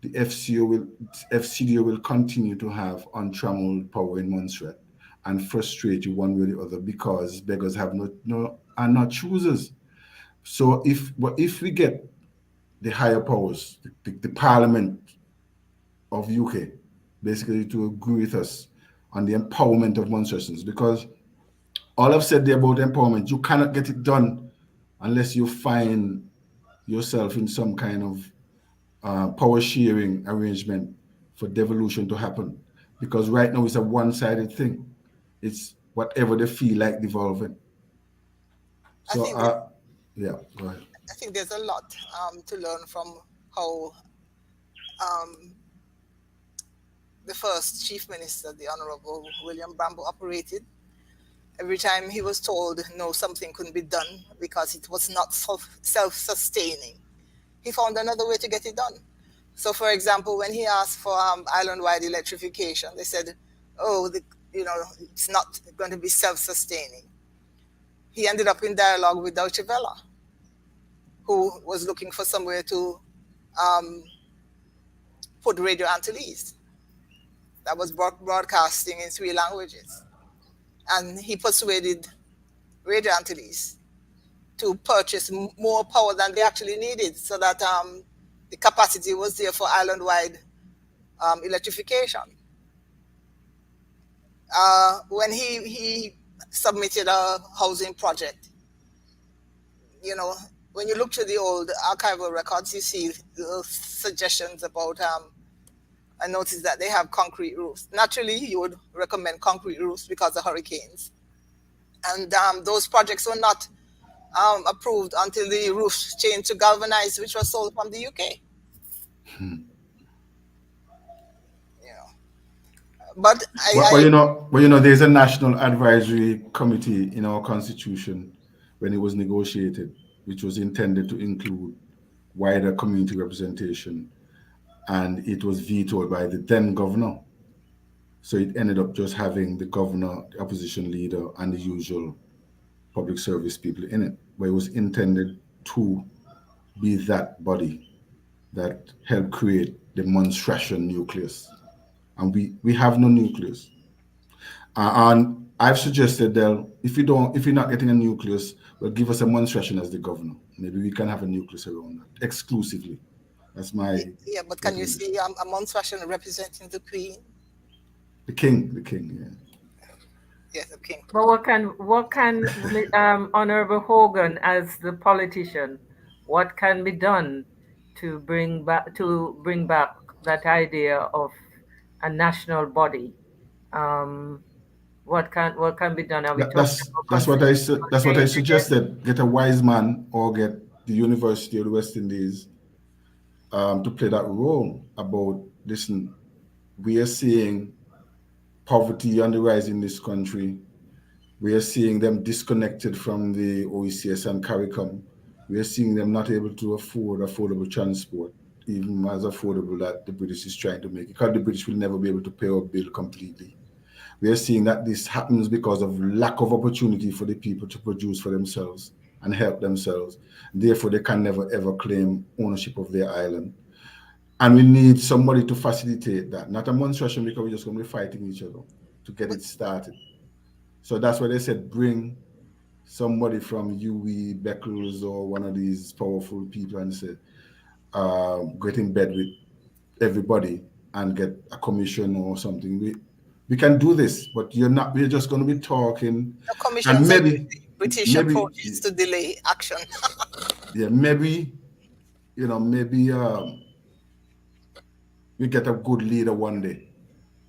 the FCDO will continue to have untrammeled power in Montserrat and frustrate you one way or the other, because beggars are not choosers. So if we get the higher powers, the Parliament of UK, basically to agree with us on the empowerment of Montserratans, because all I've said there about empowerment, you cannot get it done unless you find yourself in some kind of power sharing arrangement for devolution to happen. Because right now it's a one-sided thing. It's whatever they feel like devolving. So, yeah, go ahead. I think there's a lot to learn from how the first Chief Minister, the Honorable William Bramble, operated. Every time he was told, no, something couldn't be done because it was not self-sustaining, he found another way to get it done. So, for example, when he asked for island-wide electrification, they said, oh, it's not going to be self-sustaining. He ended up in dialogue with Deutsche Welle, who was looking for somewhere to put Radio Antilles that was broadcasting in 3 languages. And he persuaded Radio Antilles to purchase more power than they actually needed, so that the capacity was there for island-wide electrification. When he submitted a housing project, when you look to the old archival records, you see suggestions about, I noticed that they have concrete roofs. Naturally, you would recommend concrete roofs because of hurricanes. And those projects were not approved until the roofs changed to galvanized, which was sold from the UK. But there's a national advisory committee in our constitution when it was negotiated, which was intended to include wider community representation, and it was vetoed by the then governor. So it ended up just having the governor, the opposition leader, and the usual public service people in it, but it was intended to be that body that helped create the Montserratian nucleus. And we have no nucleus. And I've suggested that if you're not getting a nucleus, well, give us a Montserratian as the governor. Maybe we can have a nucleus around that exclusively. That's my. Yeah, but can you see a Montserratian representing the Queen? The king, yeah. Yes, the king. But what can Honorable Hogan, as the politician, what can be done to bring back that idea of a national body? What can be done? That's what I suggested. Get a wise man or get the University of the West Indies to play that role about, listen, we are seeing poverty on the rise in this country. We are seeing them disconnected from the OECS and CARICOM. We are seeing them not able to afford affordable transport, even as affordable that the British is trying to make it, because the British will never be able to pay our bill completely. We are seeing that this happens because of lack of opportunity for the people to produce for themselves and help themselves. Therefore, they can never, ever claim ownership of their island. And we need somebody to facilitate that, not a monstration, because we're just going to be fighting each other to get it started. So that's why they said bring somebody from UWI, Beckles, or one of these powerful people and say, get in bed with everybody and get a commission or something. We can do this, but we're just going to be talking. The commission and maybe British approach is to delay action. Yeah, maybe we get a good leader one day,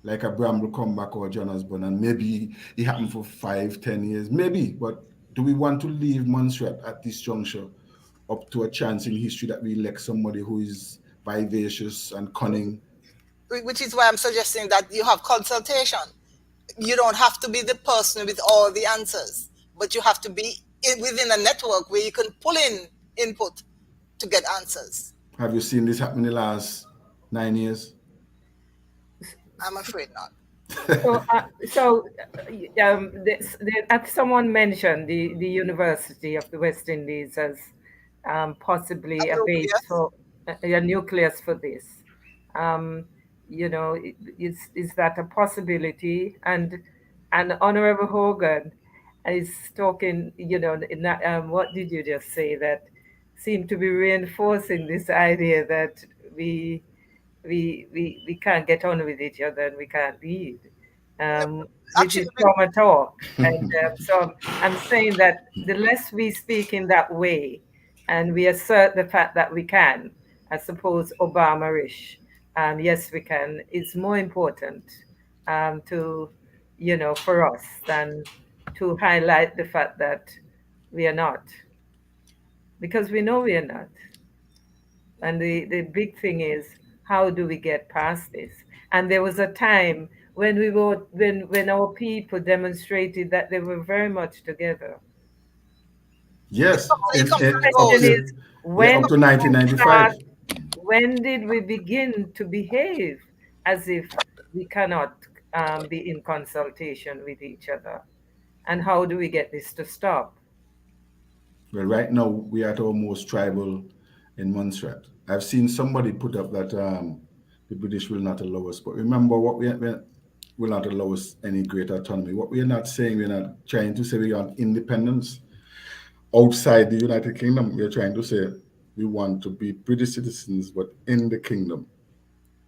like a Bramble come back or John Osborne, and maybe it happened for 5-10 years, maybe. But do we want to leave Montserrat at this juncture up to a chance in history that we elect somebody who is vivacious and cunning? Which is why I'm suggesting that you have consultation. You don't have to be the person with all the answers, but you have to be within a network where you can pull in input to get answers. Have you seen this happen in the last 9 years? I'm afraid not. Someone mentioned the University of the West Indies as A possibly a base nucleus. for a nucleus for this. Um, is that a possibility? And Honorable Hogan is talking. What did you just say? That seemed to be reinforcing this idea that we we can't get on with each other and we can't lead, No, which actually, is trauma talk. And so I'm saying that the less we speak in that way and we assert the fact that we can, I suppose Obama-ish, yes, we can, is more important to, for us than to highlight the fact that we are not, because we know we are not. And the big thing is, how do we get past this? And there was a time when when our people demonstrated that they were very much together. Yes, it The comes and up question goes. is, to, yeah, when up to did we start, 1995. when did we begin to behave as if we cannot be in consultation with each other? And how do we get this to stop? Well, right now we are at our most tribal in Montserrat. I've seen somebody put up that the British will not allow us, but remember what we will not allow us any greater autonomy. What we are not saying, we're not trying to say we want independence outside the United Kingdom. We are trying to say we want to be British citizens, but in the kingdom.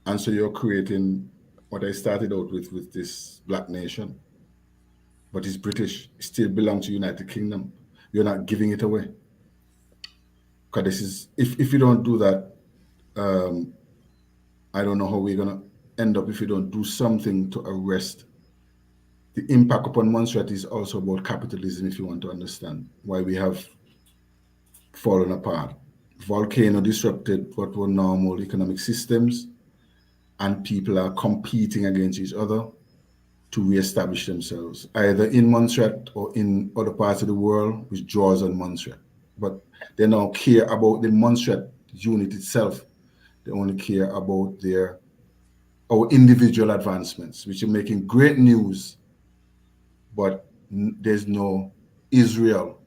And so you're creating what I started out with this black nation, but it's British. It still belongs to United Kingdom. You're not giving it away. Because this is, if you don't do that, um, I don't know how we're gonna end up if you don't do something to arrest. The impact upon Montserrat is also about capitalism. If you want to understand why we have fallen apart, volcano disrupted what were normal economic systems, and people are competing against each other to reestablish themselves, either in Montserrat or in other parts of the world, which draws on Montserrat. But they don't care about the Montserrat unit itself. They only care about their our individual advancements, which are making great news, but there's no Israel.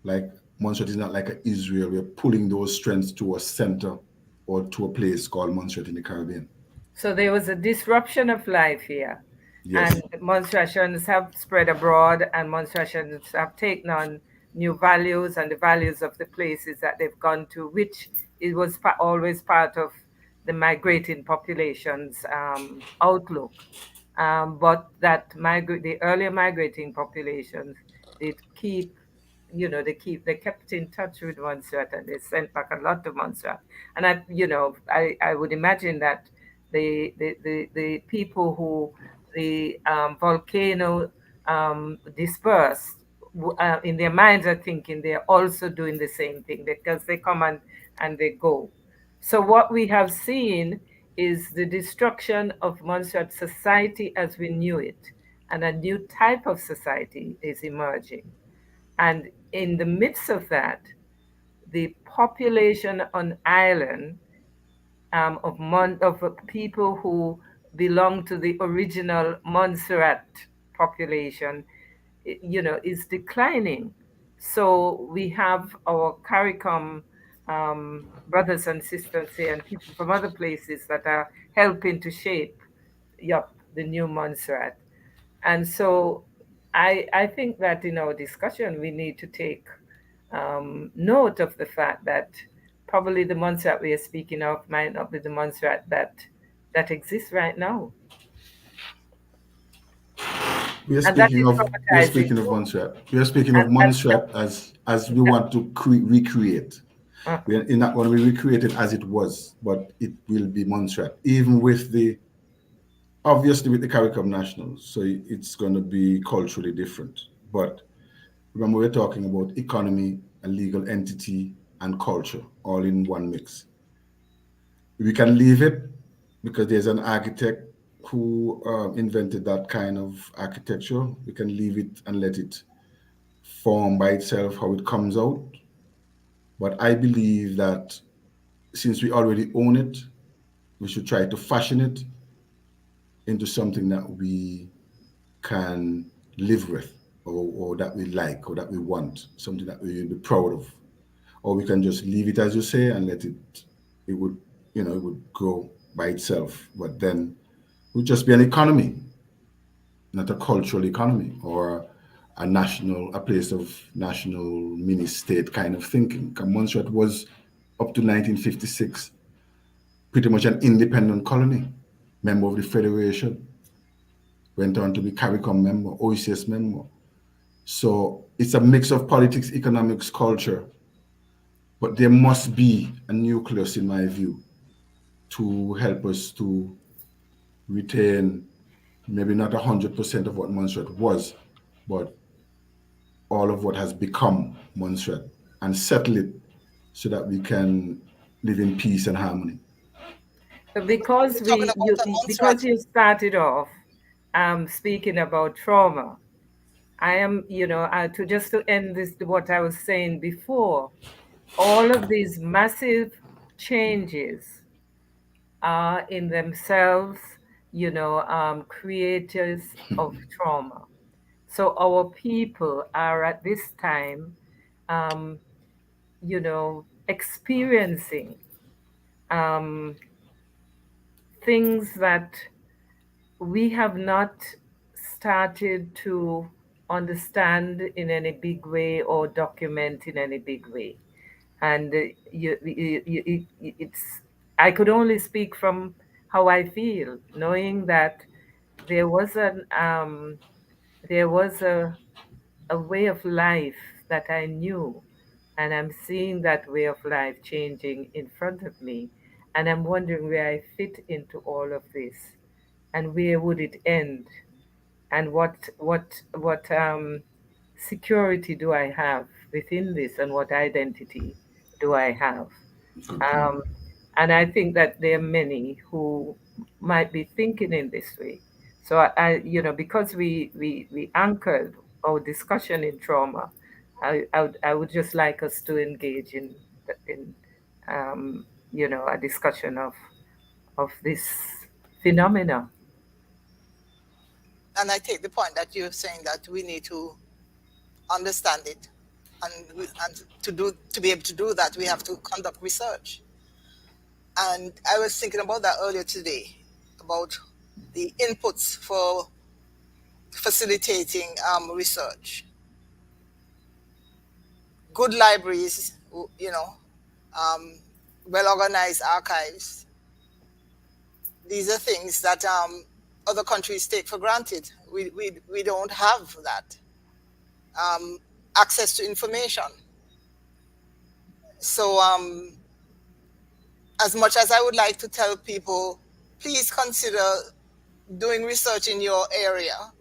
Like Montserrat is not like an Israel. We're pulling those strengths to a center or to a place called Montserrat in the Caribbean. So there was a disruption of life here, and Yes. monstrations have spread abroad, and monstrations have taken on new values and the values of the places that they've gone to, which it was always part of the migrating population's outlook. But that the earlier migrating populations did keep, they kept in touch with Montserrat, and they sent back a lot to Montserrat. And I would imagine that the people who the volcano dispersed, in their minds are thinking they're also doing the same thing, because they come and they go. So what we have seen is the destruction of Montserrat society as we knew it, and a new type of society is emerging. And in the midst of that, the population on island, of people who belong to the original Montserrat population, is declining. So we have our CARICOM brothers and sisters here, and people from other places that are helping to shape, the new Montserrat. And so I think that in our discussion, we need to take note of the fact that probably the Montserrat we are speaking of might not be the Montserrat that exists right now. And that is We are traumatizing speaking of too. Montserrat. We are speaking of And Montserrat as we want to recreate. uh, We are not going to recreate it as it was, but it will be Montserrat, even with the obviously with the CARICOM Nationals. So it's going to be culturally different. But remember, we're talking about economy, a legal entity, and culture all in one mix. We can leave it because there's an architect who invented that kind of architecture. We can leave it and let it form by itself how it comes out. But I believe that since we already own it, we should try to fashion it into something that we can live with, or that we like, or that we want, something that we will be proud of, or we can just leave it as you say and let it would, it would grow by itself. But then it would just be an economy, not a cultural economy or a place of national mini state kind of thinking. Montserrat was up to 1956 pretty much an independent colony, member of the Federation, went on to be CARICOM member, OECS member. So it's a mix of politics, economics, culture, but there must be a nucleus, in my view, to help us to retain maybe not 100% of what Montserrat was, but all of what has become Montserrat, and settle it so that we can live in peace and harmony. Because because you started off speaking about trauma, I am, to end this, what I was saying before, all of these massive changes are in themselves, creators of trauma. So our people are at this time, experiencing things that we have not started to understand in any big way or document in any big way. And I could only speak from how I feel, knowing that there was a way of life that I knew, and I'm seeing that way of life changing in front of me, and I'm wondering where I fit into all of this, and where would it end, and what security do I have within this, and what identity do I have? And I think that there are many who might be thinking in this way. So because we anchored our discussion in trauma, I would just like us to engage in a discussion of this phenomena. And I take the point that you're saying that we need to understand it, and to be able to do that, we have to conduct research. And I was thinking about that earlier today, about the inputs for facilitating research. Good libraries, well-organized archives. These are things that other countries take for granted. We don't have that. Access to information. So as much as I would like to tell people, please consider doing research in your area,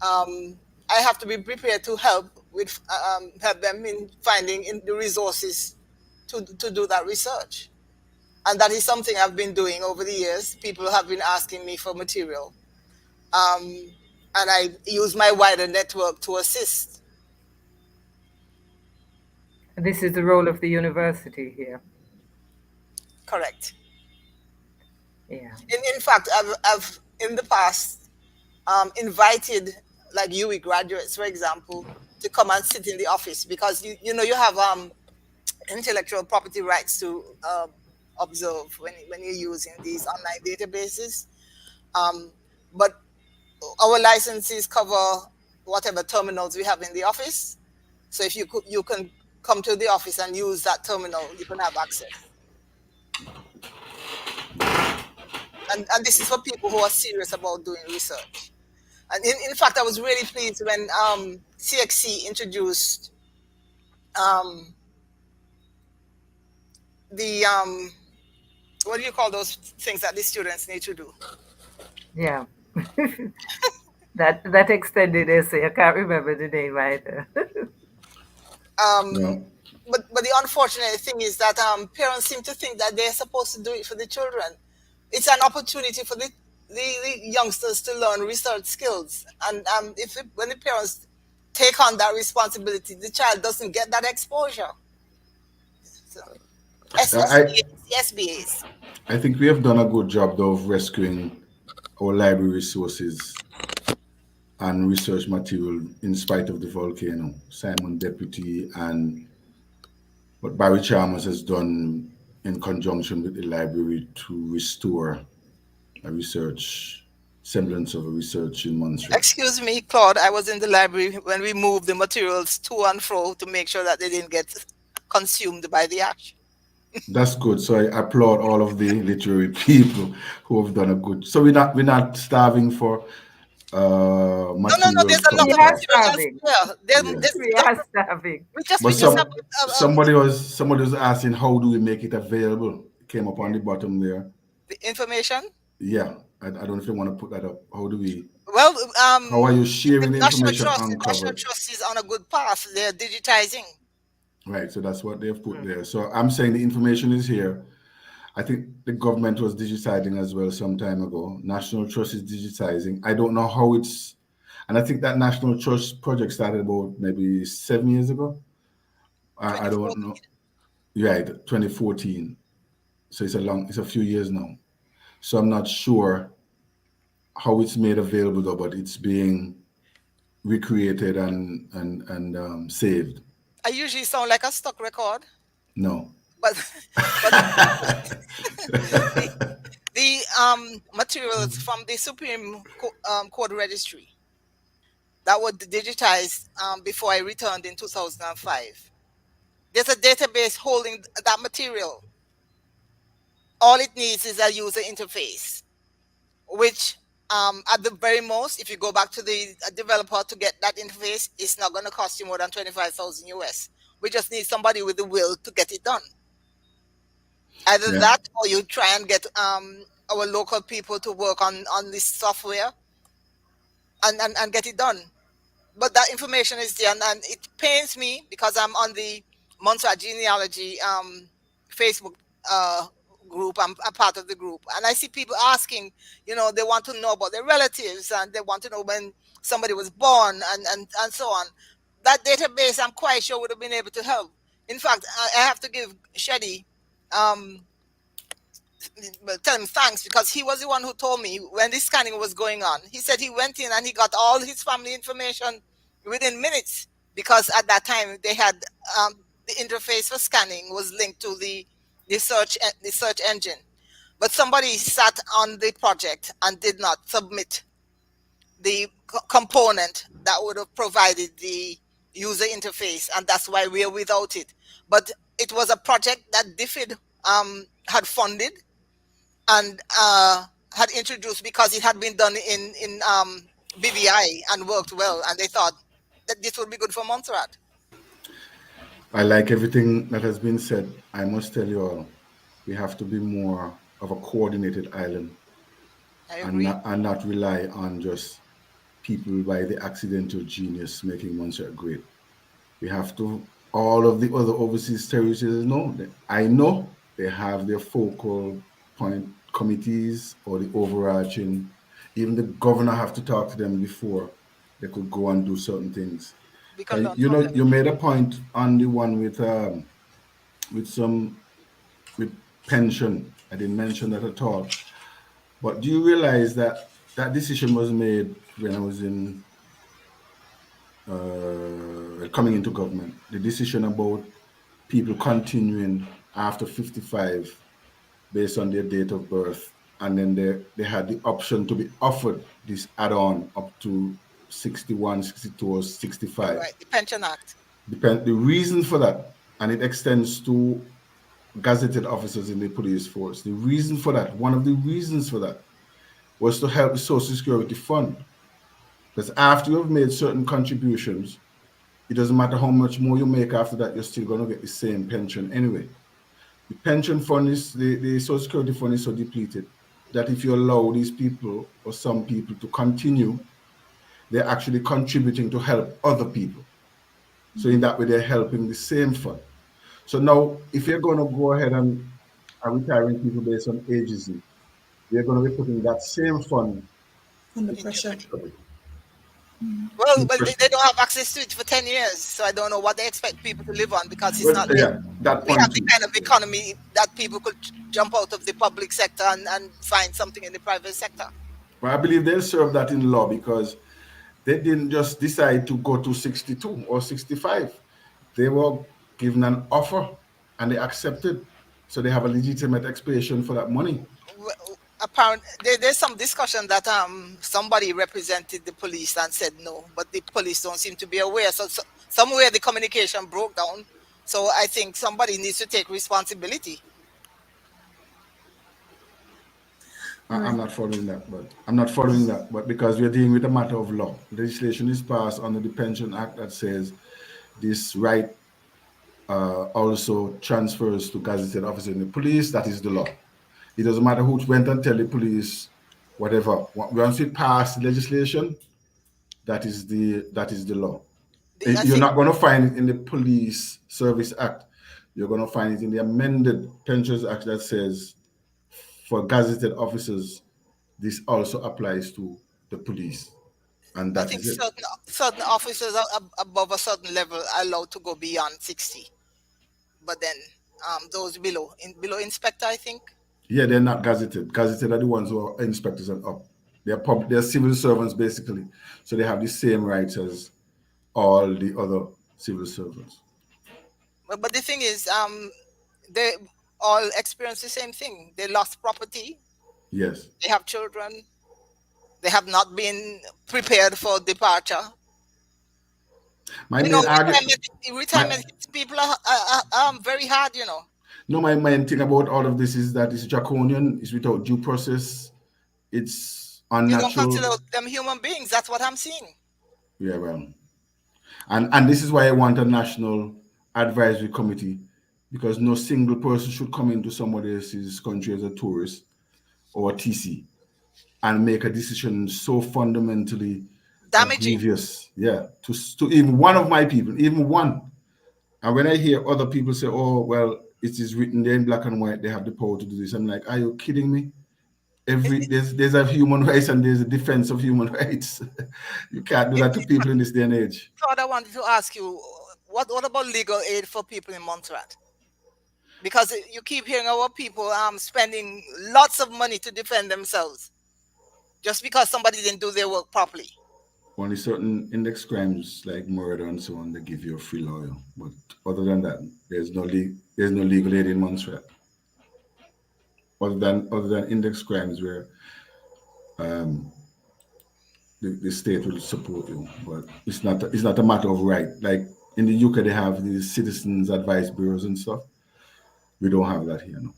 I have to be prepared to help them in finding the resources to do that research. And that is something I've been doing over the years. People have been asking me for material. And I use my wider network to assist. This is the role of the university here. Correct. Yeah. In fact, I've in the past invited like UWI graduates, for example, to come and sit in the office, because you have intellectual property rights to observe when you're using these online databases. But our licenses cover whatever terminals we have in the office. So if you can come to the office and use that terminal, you can have access. And this is for people who are serious about doing research. And in fact, I was really pleased when CXC introduced the what do you call those things that the students need to do? Yeah. that extended essay, I can't remember the name either. No. But the unfortunate thing is that parents seem to think that they're supposed to do it for the children. It's an opportunity for the youngsters to learn research skills. And when the parents take on that responsibility, the child doesn't get that exposure. So, SBAs. I think we have done a good job, though, of rescuing our library resources and research material in spite of the volcano. Simon Deputy and what Barry Chalmers has done in conjunction with the library to restore a research semblance of a research in Montserrat. Excuse me, Claude, I was in the library when we moved the materials to and fro to make sure that they didn't get consumed by the ash. That's good. So I applaud all of the literary people who have done a good. So we're not starving for No, material there's a from lot the of We are past. materials starving. here. Yeah. We are starving. We just But have somebody was asking how do we make it available? It came up on the bottom there. the information. Yeah, I don't know if you want to put that up. How do we? Well, How are you the sharing the National information Trust, uncovered? is on a good path. They're digitizing. Right, so that's what they've put there. So I'm saying the information is here. I think the government was digitizing as well some time ago. National Trust is digitizing. I don't know how it's, and I think that National Trust project started about maybe 7 years ago. I don't 2014. know. Right, 2014. So it's a few years now. So I'm not sure how it's made available though, but it's being recreated and saved. I usually sound like a stock record, No. but the materials from the Supreme Court Registry that were digitized before I returned in 2005. There's a database holding that material. All it needs is a user interface, which at the very most, if you go back to the developer to get that interface, it's not going to cost you more than 25,000 US. We just need somebody with the will to get it done. Either that, or you try and get our local people to work on this software and get it done. But that information is there, and it pains me because I'm on the Montserrat Genealogy Facebook group. I'm a part of the group, and I see people asking, they want to know about their relatives, and they want to know when somebody was born, and so on. That database, I'm quite sure, would have been able to help. In fact, I have to give Shedi tell him thanks, because he was the one who told me when this scanning was going on. He said he went in and he got all his family information within minutes, because at that time they had the interface for scanning was linked to the search engine. But somebody sat on the project and did not submit the component that would have provided the user interface, and that's why we're without it. But it was a project that DFID had funded and had introduced, because it had been done in BVI and worked well, and they thought that this would be good for Montserrat. I like everything that has been said. I must tell you all, we have to be more of a coordinated island. I agree. And not rely on just people by the accidental genius making Montserrat great. We have to, all of the other overseas territories know that I know they have their focal point committees or the overarching, even the governor have to talk to them before they could go and do certain things. You made a point on the one with pension. I didn't mention that at all. But do you realize that that decision was made when I was in coming into government? The decision about people continuing after 55 based on their date of birth, and then they had the option to be offered this add-on up to 61, 62, or 65. Right, the Pension Act. The reason for that, and it extends to gazetted officers in the police force. The reason for that, one of the reasons for that, was to help the Social Security Fund. Because after you've made certain contributions, it doesn't matter how much more you make after that, you're still going to get the same pension anyway. The pension fund is, the Social Security Fund is so depleted that if you allow these people or some people to continue, they're actually contributing to help other people. So in that way, they're helping the same fund. So now, if you're going to go ahead and are retiring people based on ageism, you're going to be putting that same fund under pressure. Well, but they don't have access to it for 10 years, so I don't know what they expect people to live on, because it's not. That we have the kind of economy that people could jump out of the public sector and find something in the private sector. But I believe they'll serve that in law because they didn't just decide to go to 62 or 65. They were given an offer and they accepted. So they have a legitimate expiation for that money. Apparent there's some discussion that somebody represented the police and said no, but the police don't seem to be aware. So somewhere the communication broke down. So I think somebody needs to take responsibility. I'm not following that, but because we're dealing with a matter of law, legislation is passed under the Pension Act that says this right also transfers to gazetted officers in the police. That is the law. It doesn't matter who went and tell the police whatever. Once we pass legislation, that is the law. You're not going to find it in the Police Service Act. You're going to find it in the amended Pensions Act that says for gazetted officers, this also applies to the police. And I that think is it. certain officers are above a certain level are allowed to go beyond 60. But then those below inspector, I think. Yeah, they're not gazetted. Gazetted are the ones who are inspectors and up. They're civil servants basically. So they have the same rights as all the other civil servants. But the thing is, they all experience the same thing. They lost property. Yes. They have children. They have not been prepared for departure. Retirement people are very hard, you know. No, my main thing about all of this is that it's draconian, it's without due process, it's unnatural. You don't consider them human beings. That's what I'm seeing. Yeah, well. And this is why I want a national advisory committee, because no single person should come into somebody else's country as a tourist or a TC and make a decision so fundamentally damaging. Grievous. Yeah, to even one of my people, even one. And when I hear other people say, "Oh, well, it is written there in black and white, they have the power to do this," I'm like, "Are you kidding me?" There's a human rights and there's a defense of human rights. You can't do that to people in this day and age. Claude, I wanted to ask you, what about legal aid for people in Montserrat? Because you keep hearing our people spending lots of money to defend themselves just because somebody didn't do their work properly. Only certain index crimes like murder and so on, they give you a free lawyer. But other than that, there's no legal aid in Montserrat. Other than index crimes where the state will support you, but it's not a matter of right. Like in the UK, they have these citizens advice bureaus and stuff. We don't have that here, no.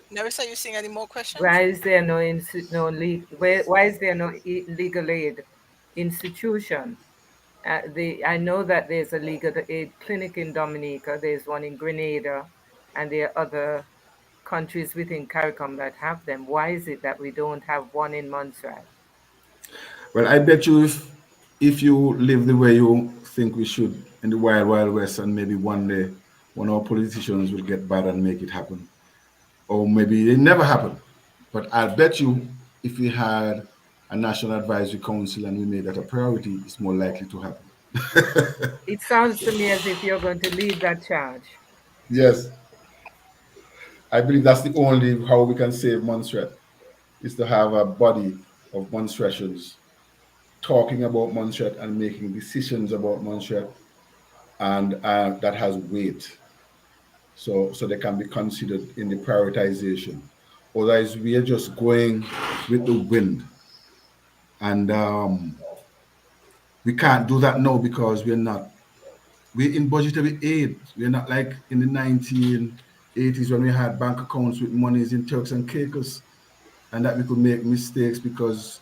Nerissa, you seeing any more questions? Why is there no legal aid institution? I know that there's a legal aid clinic in Dominica. There's one in Grenada, and there are other countries within CARICOM that have them. Why is it that we don't have one in Montserrat? Well, I bet you if you live the way you think we should in the wild, wild west, and maybe one day one of our politicians will get bad and make it happen. Or maybe it never happened. But I bet you if we had a National Advisory Council and we made that a priority, it's more likely to happen. It sounds to me as if you're going to lead that charge. Yes. I believe that's the only how we can save Montserrat, is to have a body of Montserratians talking about Montserrat and making decisions about Montserrat, and that has weight. So they can be considered in the prioritization. Otherwise, we are just going with the wind. And we can't do that now because we're in budgetary aid. We're not like in the 1980s when we had bank accounts with monies in Turks and Caicos, and that we could make mistakes because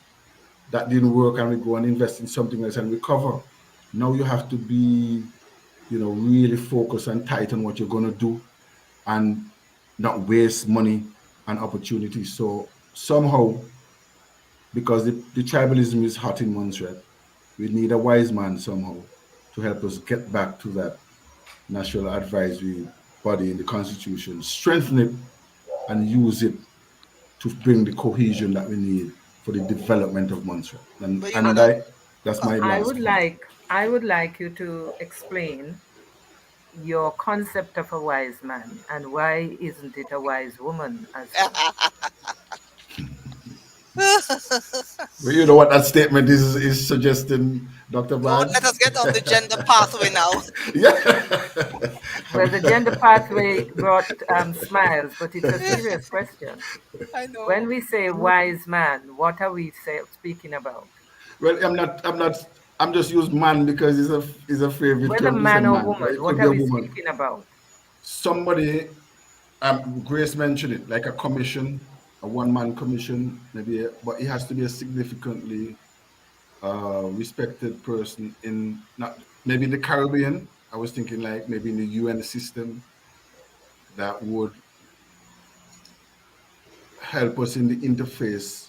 that didn't work and we go and invest in something else and recover. Now you have to be, really focused and tight on what you're going to do and not waste money and opportunities. So somehow, because the tribalism is hot in Montserrat, we need a wise man somehow to help us get back to that national advisory body in the Constitution, strengthen it and use it to bring the cohesion that we need for the development of Montserrat. That's my last point. I would like you to explain your concept of a wise man, and why isn't it a wise woman as well? Well, you know what that statement is suggesting, Dr. Don't Barnes? let us get on the gender pathway now. Yeah. Well, the gender pathway brought smiles, but it's a serious question. I know. When we say wise man, what are we speaking about? Well, I'm just use man because it's a favorite Whether term to say man or man, but woman, it what could be are a we woman. speaking about? Somebody, Grace mentioned it, like a commission, a one-man commission, maybe, but it has to be a significantly respected person in not maybe in the Caribbean. I was thinking like maybe in the UN system that would help us in the interface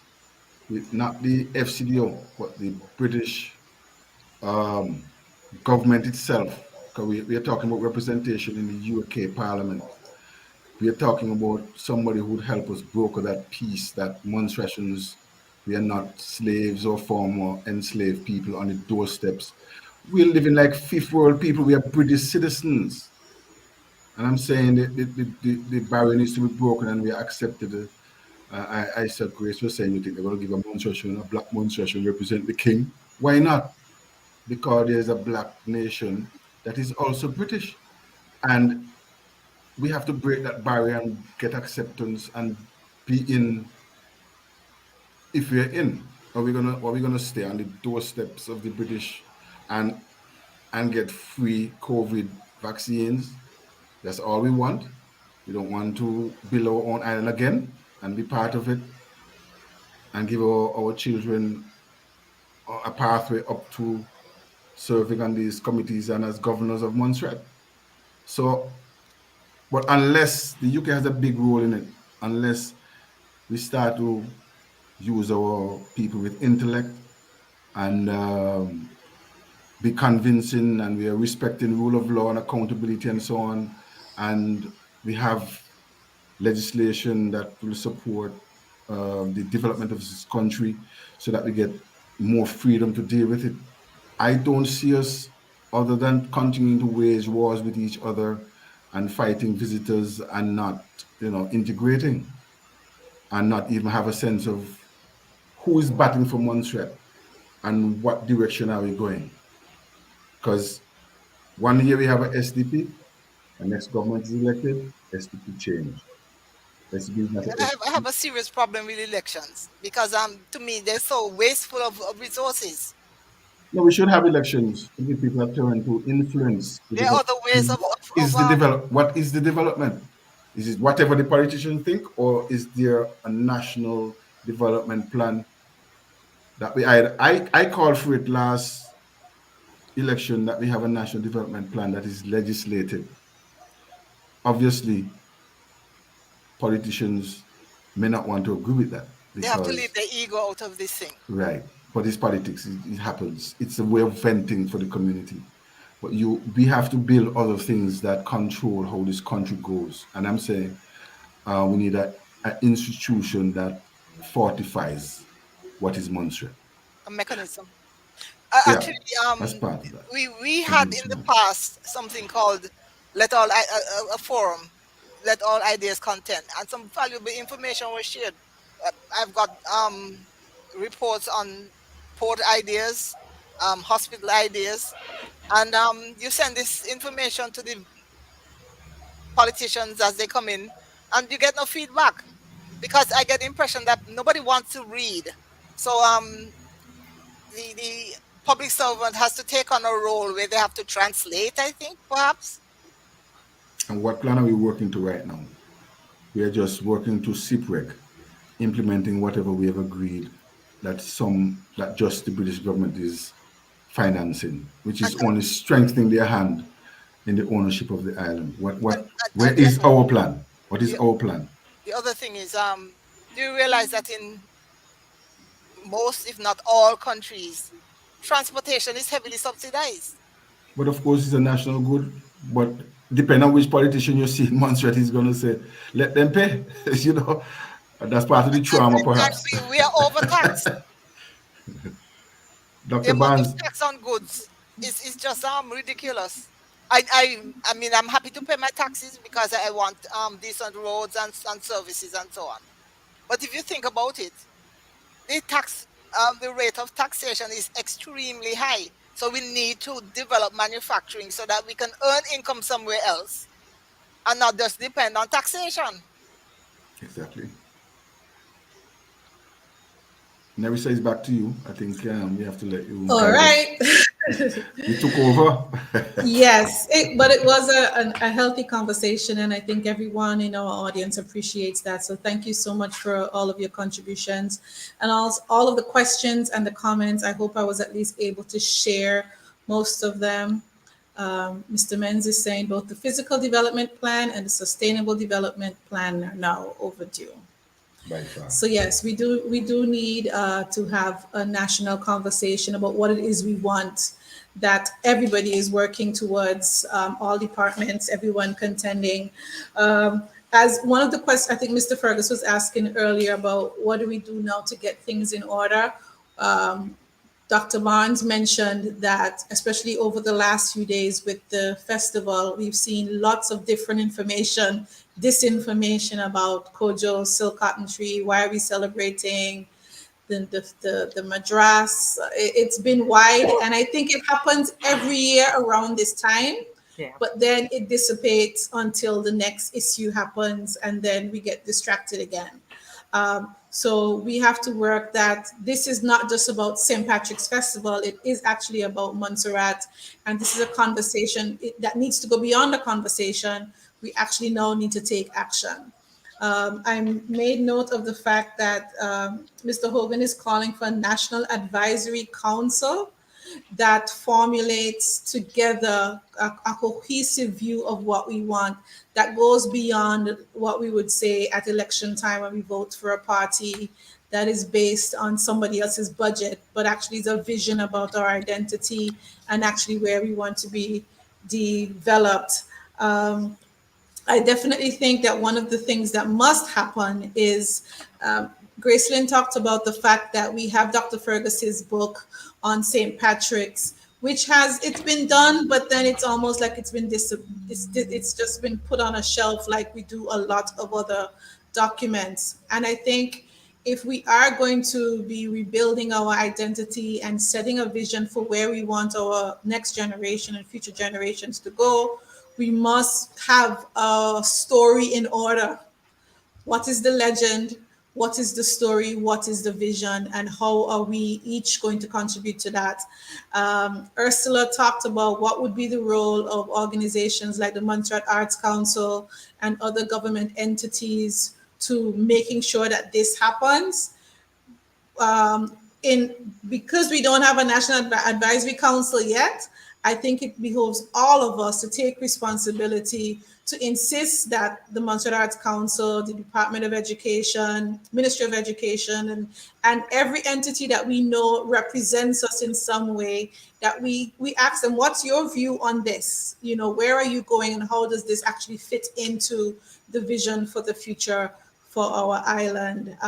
with not the FCDO but the British government itself. Because we are talking about representation in the UK Parliament. We are talking about somebody who would help us broker that peace, that months rations, we are not slaves or former enslaved people on the doorsteps. We're living like fifth world people. We are British citizens. And I'm saying the barrier needs to be broken and we are accepted. I said, Grace was saying, you think they're going to give a months ration, a black months ration represent the king? Why not? Because there's a black nation that is also British. And we have to break that barrier and get acceptance and be in. If we're in, are we gonna stay on the doorsteps of the British and get free COVID vaccines? That's all we want. We don't want to build our own island again and be part of it and give our children a pathway up to serving on these committees and as governors of Montserrat. So, but unless the UK has a big role in it, unless we start to use our people with intellect and be convincing, and we are respecting rule of law and accountability and so on, and we have legislation that will support the development of this country so that we get more freedom to deal with it. I don't see us other than continuing to wage wars with each other and fighting visitors and not, integrating and not even have a sense of who is battling for Montserrat and what direction are we going. Because one year we have a SDP, the next government is elected, SDP change. SDP is not a I have a serious problem with elections because to me they're so wasteful of resources. No, we should have elections to give people a turn to influence the There are other ways development. What is the development? Is it whatever the politicians think, or is there a national development plan that we I called for it last election that we have a national development plan that is legislated. Obviously, politicians may not want to agree with that they have to because leave their ego out of this thing. right, but it's politics. It happens. It's a way of venting for the community. But we have to build other things that control how this country goes. And I'm saying we need an institution that fortifies what is Montserrat. A mechanism. Yeah, Actually, that's part of that. we had in the past something called a forum, let all ideas contend, and some valuable information was shared. I've got reports on port ideas, hospital ideas, and you send this information to the politicians as they come in, and you get no feedback because I get the impression that nobody wants to read. So the public servant has to take on a role where they have to translate, I think, perhaps. And what plan are we working to right now? We are just working to SIPREC, implementing whatever we have agreed that just the British government is financing, which is only strengthening their hand in the ownership of the island. Where is our plan? What is our plan? The other thing is, do you realize that in most, if not all countries, transportation is heavily subsidized? But of course, it's a national good. But depending on which politician you see in Montserrat, he's going to say, let them pay. That's part of the trauma, perhaps. And we are overtaxed. The Dr. amount Barnes. of tax on goods is just ridiculous. I mean, I'm happy to pay my taxes because I want decent roads and services and so on. But if you think about it, the the rate of taxation is extremely high. So we need to develop manufacturing so that we can earn income somewhere else and not just depend on taxation. Exactly. Nerissa is back to you. I think we have to let you All guide us. right. You took over. Yes, but it was a healthy conversation, and I think everyone in our audience appreciates that. So thank you so much for all of your contributions and all of the questions and the comments. I hope I was at least able to share most of them. Mr. Menz is saying both the physical development plan and the sustainable development plan are now overdue. By far. So yes, we do need to have a national conversation about what it is we want that everybody is working towards, all departments, everyone contending. As one of the questions, I think Mr. Fergus was asking earlier about what do we do now to get things in order. Um, Dr. Barnes mentioned that, especially over the last few days with the festival, we've seen lots of different information, disinformation about Kojo, silk cotton tree. Why are we celebrating the madras? It's been wide, and I think it happens every year around this time. Yeah. But then it dissipates until the next issue happens, and then we get distracted again. So we have to work that this is not just about St. Patrick's Festival, it is actually about Montserrat. And this is a conversation that needs to go beyond the conversation. We actually now need to take action. I made note of the fact that Mr. Hogan is calling for a National Advisory Council that formulates together a cohesive view of what we want that goes beyond what we would say at election time when we vote for a party that is based on somebody else's budget, but actually is a vision about our identity and actually where we want to be developed. I definitely think that one of the things that must happen is Gracelyn talked about the fact that we have Dr. Fergus's book on St. Patrick's, which it's been done, but then it's almost like it's just been put on a shelf like we do a lot of other documents. And I think if we are going to be rebuilding our identity and setting a vision for where we want our next generation and future generations to go, we must have a story in order. What is the legend? What is the story? What is the vision? And how are we each going to contribute to that? Ursula talked about what would be the role of organizations like the Montserrat Arts Council and other government entities to making sure that this happens. Because we don't have a national advisory council yet, I think it behoves all of us to take responsibility to insist that the Montserrat Arts Council, the Department of Education, Ministry of Education, and every entity that we know represents us in some way, that we ask them, what's your view on this? Where are you going and how does this actually fit into the vision for the future for our island?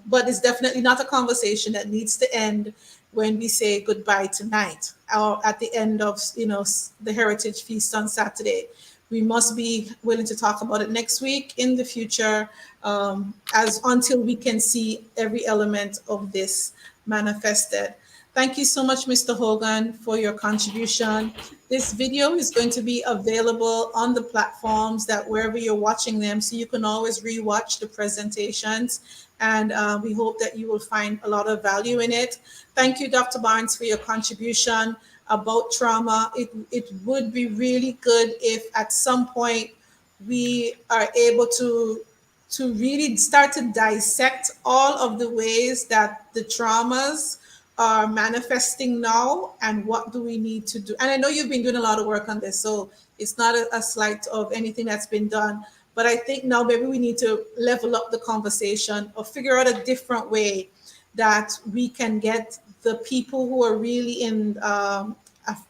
But it's definitely not a conversation that needs to end when we say goodbye tonight or at the end of the Heritage Feast on Saturday. We must be willing to talk about it next week, in the future, until we can see every element of this manifested. Thank you so much, Mr. Hogan, for your contribution. This video is going to be available on the platforms that wherever you're watching them, so you can always rewatch the presentations. And we hope that you will find a lot of value in it. Thank you, Dr. Barnes, for your contribution about trauma. It would be really good if at some point we are able to really start to dissect all of the ways that the traumas are manifesting now and what do we need to do. And I know you've been doing a lot of work on this, so it's not a slight of anything that's been done. But I think now maybe we need to level up the conversation or figure out a different way that we can get the people who are really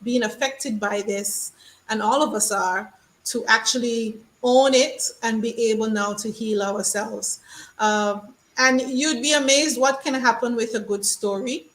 being affected by this, and all of us are, to actually own it and be able now to heal ourselves. And you'd be amazed what can happen with a good story.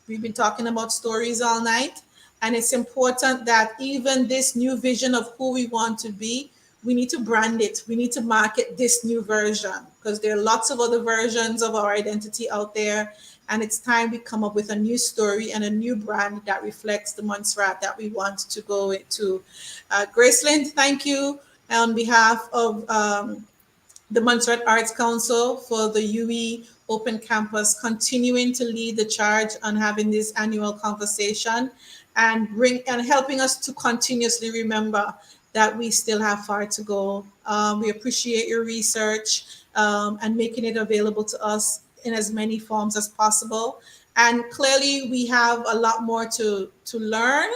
We've been talking about stories all night. And it's important that even this new vision of who we want to be, we need to brand it. We need to market this new version because there are lots of other versions of our identity out there. And it's time we come up with a new story and a new brand that reflects the Montserrat that we want to go into. Graceland, thank you on behalf of the Montserrat Arts Council for the UE Open Campus, continuing to lead the charge on having this annual conversation and helping us to continuously remember that we still have far to go. We appreciate your research and making it available to us in as many forms as possible. And clearly, we have a lot more to learn,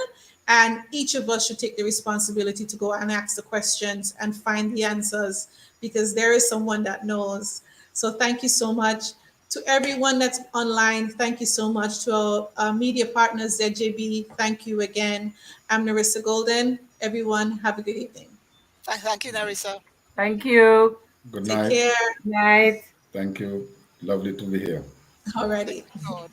and each of us should take the responsibility to go and ask the questions and find the answers because there is someone that knows. So thank you so much to everyone that's online. Thank you so much to our media partners, ZJB. Thank you again. I'm Nerissa Golden. Everyone, have a good evening. Thank you, Nerissa. Thank you. Good Take night. care. Night. Thank you. Lovely to be here. Alrighty. Claude.